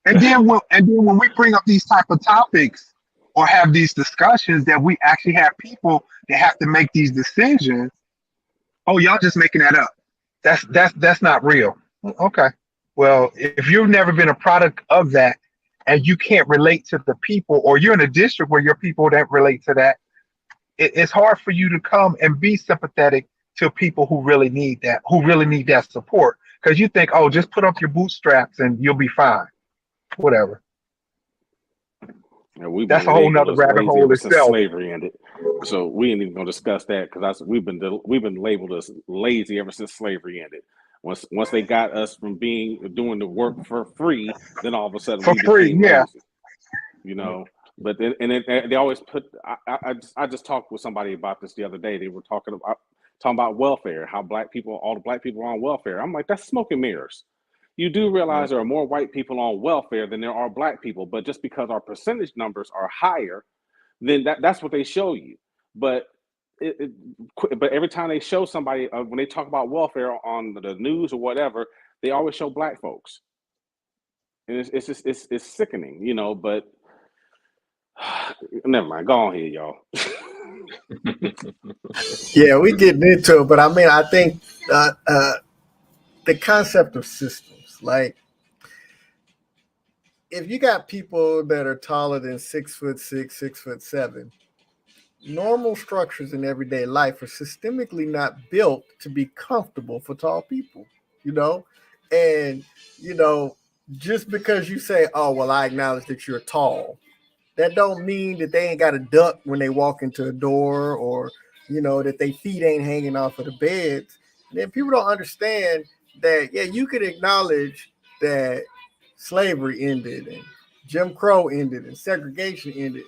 And then when we bring up these type of topics or have these discussions that we actually have people that have to make these decisions, oh, y'all just making that up. That's not real. Okay. Well, if you've never been a product of that and you can't relate to the people, or you're in a district where your people don't relate to that, it's hard for you to come and be sympathetic to people who really need that support. Because you think, oh, just put up your bootstraps and you'll be fine. Whatever. And we've That's been a whole labeled nother as rabbit lazy hole ever since itself. slavery ended. So we ain't even gonna discuss that because we've been labeled as lazy ever since slavery ended. Once they got us from doing the work for free, then all of a sudden For we free, became yeah. lazy. You know, but then they always put. I just talked with somebody about this the other day. They were talking about welfare, how all the black people are on welfare. I'm like, that's smoke and mirrors. You do realize there are more white people on welfare than there are black people, but just because our percentage numbers are higher, then that's what they show you. But but every time they show somebody when they talk about welfare on the news or whatever, they always show black folks, and it's just it's sickening, you know. But never mind, go on here, y'all. Yeah, we getting into it, but I mean, I think the concept of systems, like if you got people that are taller than 6'6", 6'7", normal structures in everyday life are systemically not built to be comfortable for tall people, you know? And, you know, just because you say, oh, well, I acknowledge that you're tall, that don't mean that they ain't got a duck when they walk into a door, or, you know, that their feet ain't hanging off of the beds. And then people don't understand that, yeah, you could acknowledge that slavery ended and Jim Crow ended and segregation ended,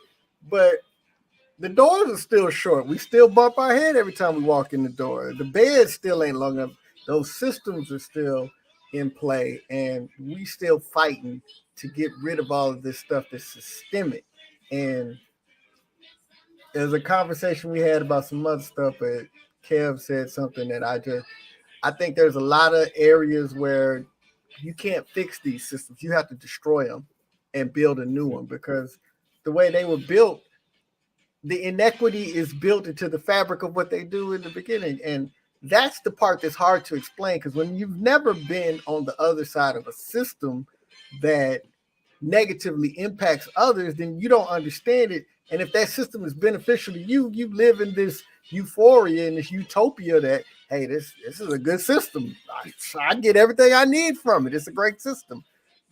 but the doors are still short. We still bump our head every time we walk in the door. The bed still ain't long enough. Those systems are still in play, and we still fighting to get rid of all of this stuff that's systemic. And there's a conversation we had about some other stuff, but Kev said something that I think there's a lot of areas where you can't fix these systems. You have to destroy them and build a new one, because the way they were built, the inequity is built into the fabric of what they do in the beginning. And that's the part that's hard to explain, because when you've never been on the other side of a system that negatively impacts others, then you don't understand it. And if that system is beneficial to you, you live in this euphoria and this utopia that, hey, this is a good system. I get everything I need from it. It's a great system.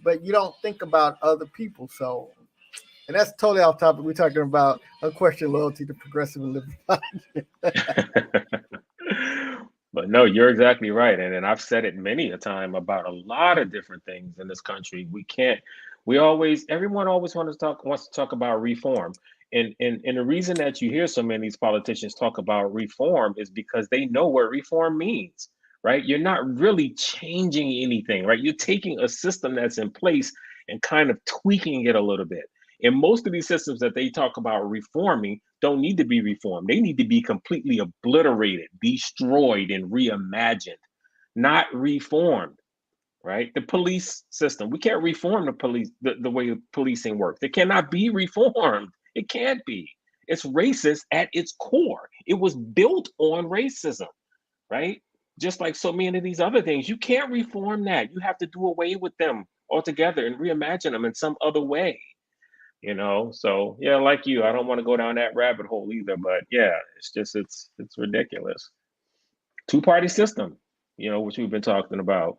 But you don't think about other people. So, and that's totally off topic. We're talking about unquestioned loyalty to progressive and liberal. But no, you're exactly right. And I've said it many a time about a lot of different things in this country. Everyone always wants to talk about reform. And the reason that you hear so many of these politicians talk about reform is because they know what reform means, right? You're not really changing anything, right? You're taking a system that's in place and kind of tweaking it a little bit. And most of these systems that they talk about reforming don't need to be reformed. They need to be completely obliterated, destroyed, and reimagined, not reformed, right? The police system, we can't reform the police, the way policing works. It cannot be reformed. It can't be. It's racist at its core. It was built on racism, right? Just like so many of these other things, you can't reform that. You have to do away with them altogether and reimagine them in some other way, you know? So yeah, like you, I don't want to go down that rabbit hole either, but yeah, it's ridiculous. Two-party system, you know, which we've been talking about,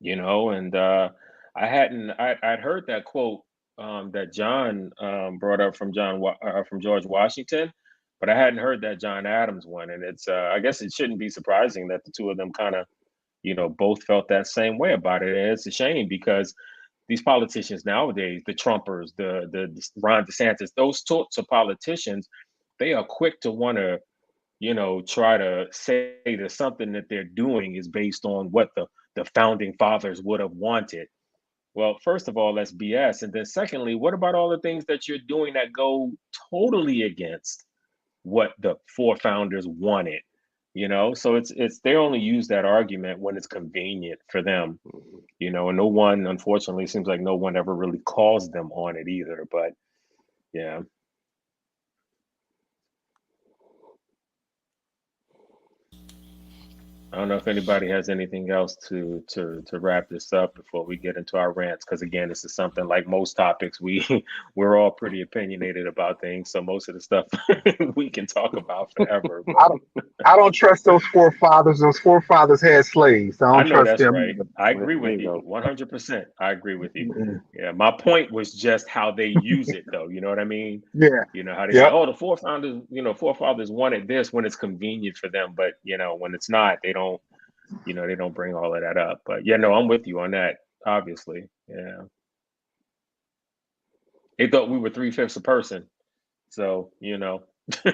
you know. And I'd heard that quote that John brought up from from George Washington, but I hadn't heard that John Adams one. And it's I guess it shouldn't be surprising that the two of them kind of, you know, both felt that same way about it. And it's a shame because these politicians nowadays, the Trumpers, the Ron DeSantis, those sorts of politicians, they are quick to want to, you know, try to say that something that they're doing is based on what the founding fathers would have wanted. Well, first of all, that's BS. And then secondly, what about all the things that you're doing that go totally against what the four founders wanted? You know, so it's they only use that argument when it's convenient for them, you know, and no one, unfortunately, seems like no one ever really calls them on it either. But yeah. I don't know if anybody has anything else to wrap this up before we get into our rants. Because again, this is something like most topics we're all pretty opinionated about things. So most of the stuff we can talk about forever. I But don't, I don't trust those forefathers. Those forefathers had slaves. I I don't know trust that's them right. either. I There agree with you you go. 100%. I agree with you. Mm-mm. Yeah, my point was just how they use it, though. You know what I mean? Yeah. You know how they say, Yep. "Oh, the forefathers, you know, forefathers wanted this," when it's convenient for them, but you know, when it's not, they don't. You know, they don't bring all of that up. But yeah, no, I'm with you on that. Obviously, yeah. They thought we were three-fifths a person, so you know, they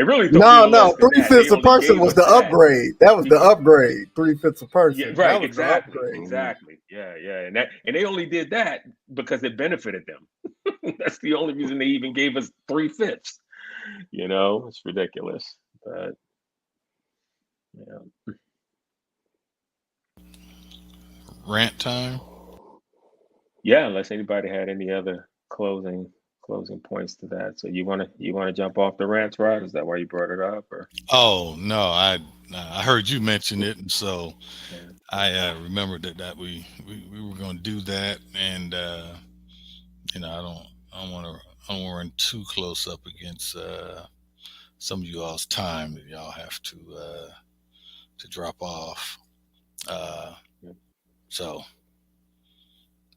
really thought we No, were less no, than three that. They fifths a only person gave was us the that. upgrade. That was the He, upgrade. 3/5 a yeah, person. That right, was the exactly, upgrade. Mhm. exactly. Yeah, yeah, and they only did that because it benefited them. That's the only reason they even gave us three-fifths. You know, it's ridiculous. But yeah, Rant time. yeah. Unless anybody had any other closing points to that. So you wanna jump off the rants, Rod? Is that why you brought it up, or Oh no, I heard you mention it, and so yeah, I remembered that we were going to do that, and you know I don't want to run too close up against some of you all's time that y'all have to drop off. Uh, yeah. so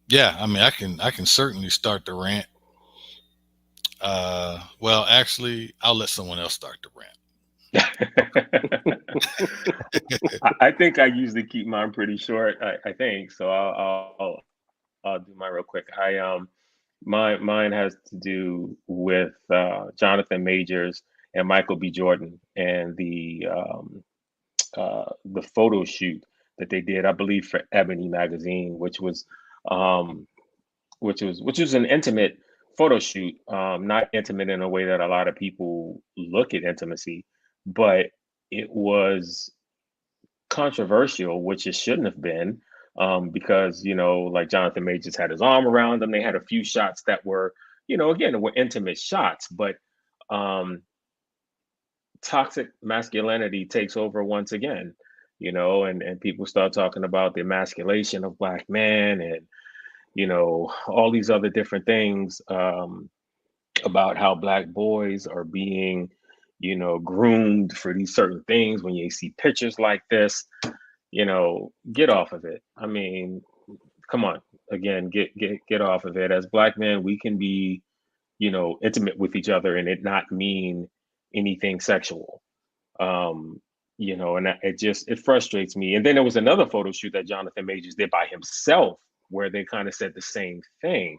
yeah, I mean I can certainly start the rant. Well, actually, I'll let someone else start the rant. I think I usually keep mine pretty short. I think so. I'll do mine real quick. Mine has to do with Jonathan Majors and Michael B. Jordan and the photo shoot that they did, I believe, for Ebony magazine, um, which was an intimate photo shoot, not intimate in a way that a lot of people look at intimacy, but it was controversial, which it shouldn't have been, because you know, like Jonathan Majors had his arm around them. They had a few shots that were, you know, again, were intimate shots, but um, toxic masculinity takes over once again, you know, and people start talking about the emasculation of black men and you know all these other different things, about how black boys are being, you know, groomed for these certain things. When you see pictures like this, you know, get off of it. I mean, come on, again, get off of it. As black men, we can be, you know, intimate with each other and it not mean anything sexual. Um, you know, and it frustrates me. And then there was another photo shoot that Jonathan Majors did by himself where they kind of said the same thing.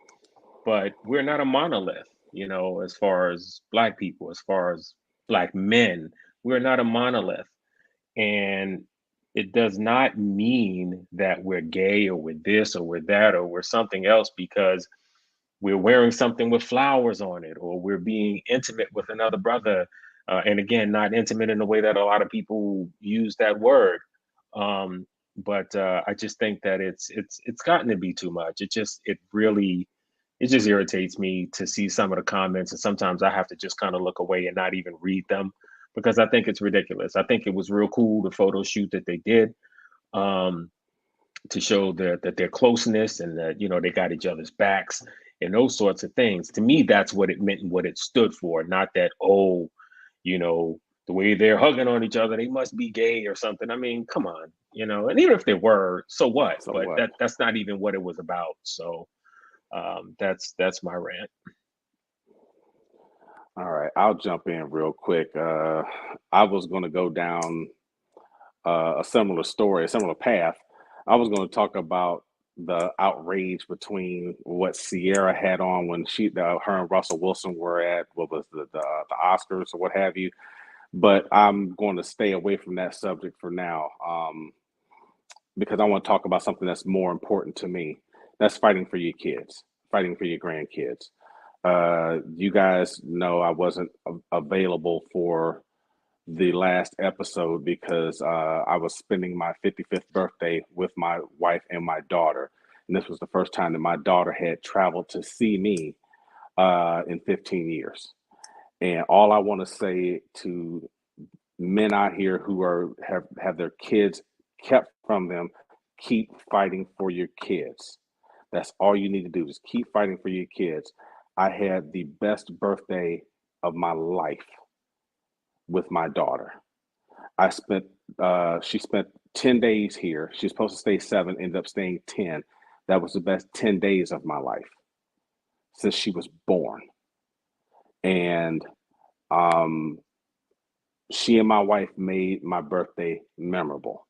But we're not a monolith, as far as Black people, as far as Black men, we're not a monolith. And it does not mean that we're gay or we're this or we're that or we're something else because we're wearing something with flowers on it or we're being intimate with another brother. And again, not intimate in the way that a lot of people use that word. But I just think that it's gotten to be too much. It just irritates me to see some of the comments, and sometimes I have to just kind of look away and not even read them because I think it's ridiculous. I think it was real cool the photo shoot that they did, um, to show that their closeness and that they got each other's backs and those sorts of things. To me, that's what it meant and what it stood for. Not that, you know the way they're hugging on each other, they must be gay or something. I mean, come on, and even if they were, so what? So But what? that's not even what it was about. So that's my rant. All right, I'll jump in real quick. I was going to go down a similar story, a similar path. I was going to talk about the outrage between what Sierra had on when her and Russell Wilson were at what was the Oscars or what have you. But I'm going to stay away from that subject for now, because I want to talk about something that's more important to me. That's fighting for your kids, fighting for your grandkids. You guys know I wasn't available for the last episode because I was spending my 55th birthday with my wife and my daughter. And this was the first time that my daughter had traveled to see me in 15 years. And all I want to say to men out here who have their kids kept from them, keep fighting for your kids. That's all you need to do. Just keep fighting for your kids. I had the best birthday of my life with my daughter. I spent she spent 10 days here. She was supposed to stay 7, ended up staying 10. That was the best 10 days of my life since she was born. And um, she and my wife made my birthday memorable.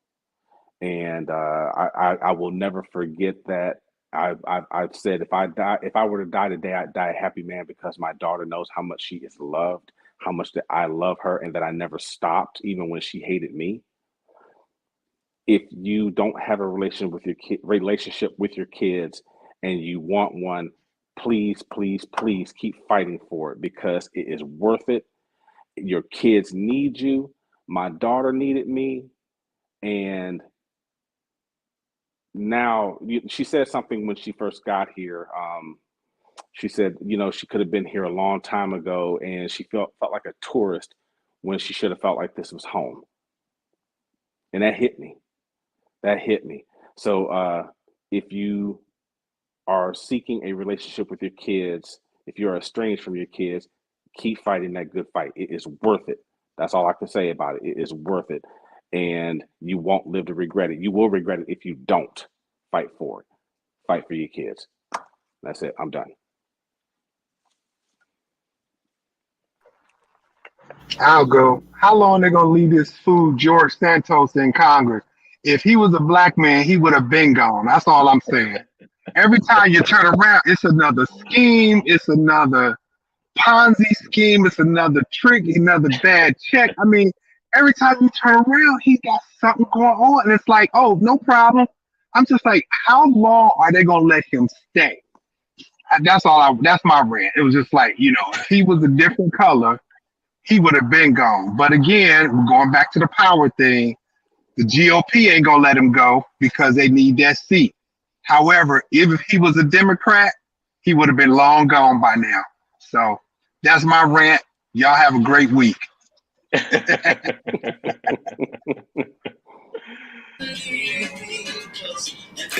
And I will never forget that. I've said if I were to die today, I'd die a happy man because my daughter knows how much she is loved, how much that I love her, and that I never stopped even when she hated me. If you don't have a relationship with your kids and you want one, please, please, please keep fighting for it because it is worth it. Your kids need you. My daughter needed me, and now she said something when she first got here. She said, she could have been here a long time ago, and she felt like a tourist when she should have felt like this was home, and that hit me. That hit me. So if you are seeking a relationship with your kids, if you're estranged from your kids, keep fighting that good fight. It is worth it. That's all I can say about it. It is worth it. And you won't live to regret it. You will regret it if you don't fight for it. Fight for your kids. That's it. I'm done. I'll go. How long they gonna leave this fool George Santos in Congress? If he was a black man, he would have been gone. That's all I'm saying. Every time you turn around, it's another scheme. It's another Ponzi scheme. It's another trick. Another bad check. I mean, every time you turn around, he got something going on, and it's like, oh, no problem. I'm just like, how long are they gonna let him stay? That's all. That's my rant. It was just like, if he was a different color, he would have been gone. But again, going back to the power thing, the GOP ain't gonna let him go because they need that seat. However, if he was a Democrat, he would have been long gone by now. So that's my rant. Y'all have a great week.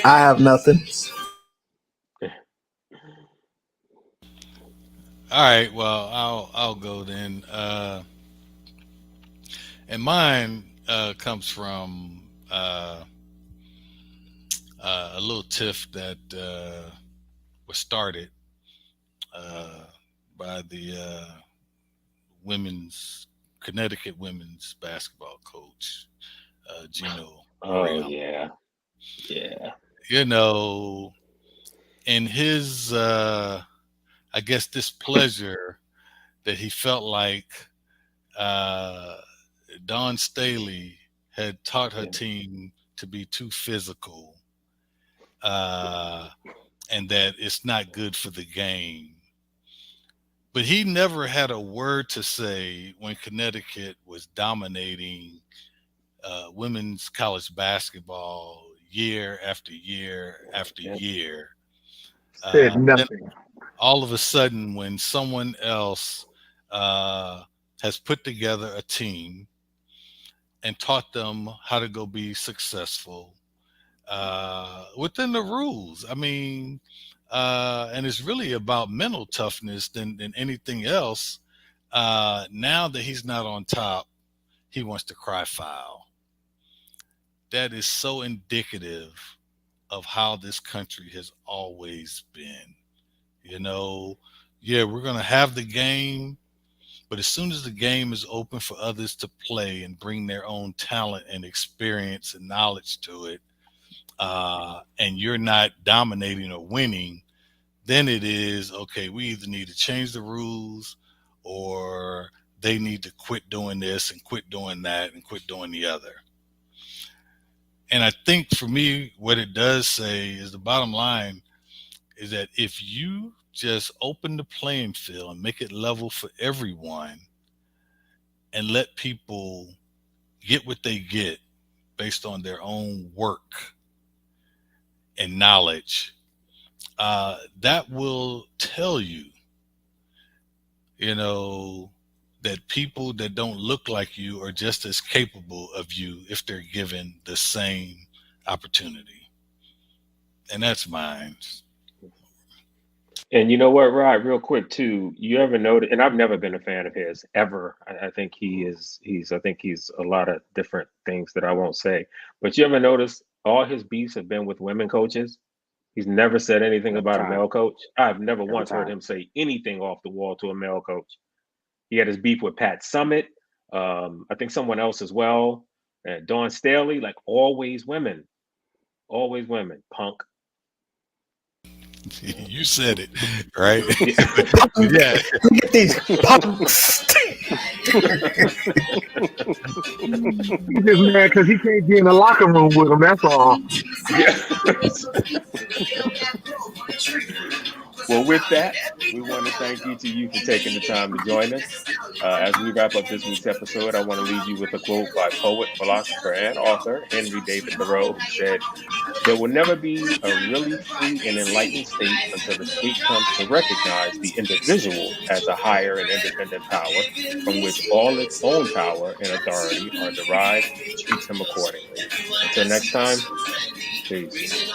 I have nothing. All right, well, I'll go then. And mine comes from a little tiff that was started uh, by the women's Connecticut women's basketball coach, Gino Oh Moriarty. yeah, yeah. You know, in his, I guess, displeasure that he felt like uh, Dawn Staley had taught her Yeah. team to be too physical, uh, and that it's not good for the game. But he never had a word to say when Connecticut was dominating women's college basketball year after year after Yeah. year. Said Then nothing. all of a sudden, when someone else uh, has put together a team and taught them how to go be successful within the rules. I mean, and it's really about mental toughness than anything else. Now that he's not on top, he wants to cry foul. That is so indicative of how this country has always been. You know, yeah, we're going to have the game, but as soon as the game is open for others to play and bring their own talent and experience and knowledge to it, and you're not dominating or winning, then it is okay. We either need to change the rules or they need to quit doing this and quit doing that and quit doing the other. And I think for me, what it does say is the bottom line is that if you just open the playing field and make it level for everyone and let people get what they get based on their own work and knowledge, that will tell you, you know, that people that don't look like you are just as capable of you if they're given the same opportunity. And that's mine. And you know what, Rod, real quick too, you ever notice, and I've never been a fan of his ever. I think I think he's a lot of different things that I won't say. But you ever notice all his beefs have been with women coaches? He's never said anything Every about a time. male coach. I've never Every once heard time. him say anything off the wall to a male coach. He had his beef with Pat Summit. I think someone else as well. And Dawn Staley, like always women, punk. You said it, right? Yeah. Yeah. Look at these punks. He's just mad because he can't get in the locker room with him. That's all. Yeah. Well, with that, we want to thank each of you for taking the time to join us. As we wrap up this week's episode, I want to leave you with a quote by poet, philosopher, and author Henry David Thoreau, who said, "There will never be a really free and enlightened state until the state comes to recognize the individual as a higher and independent power from which all its own power and authority are derived and treats him accordingly." Until next time, peace.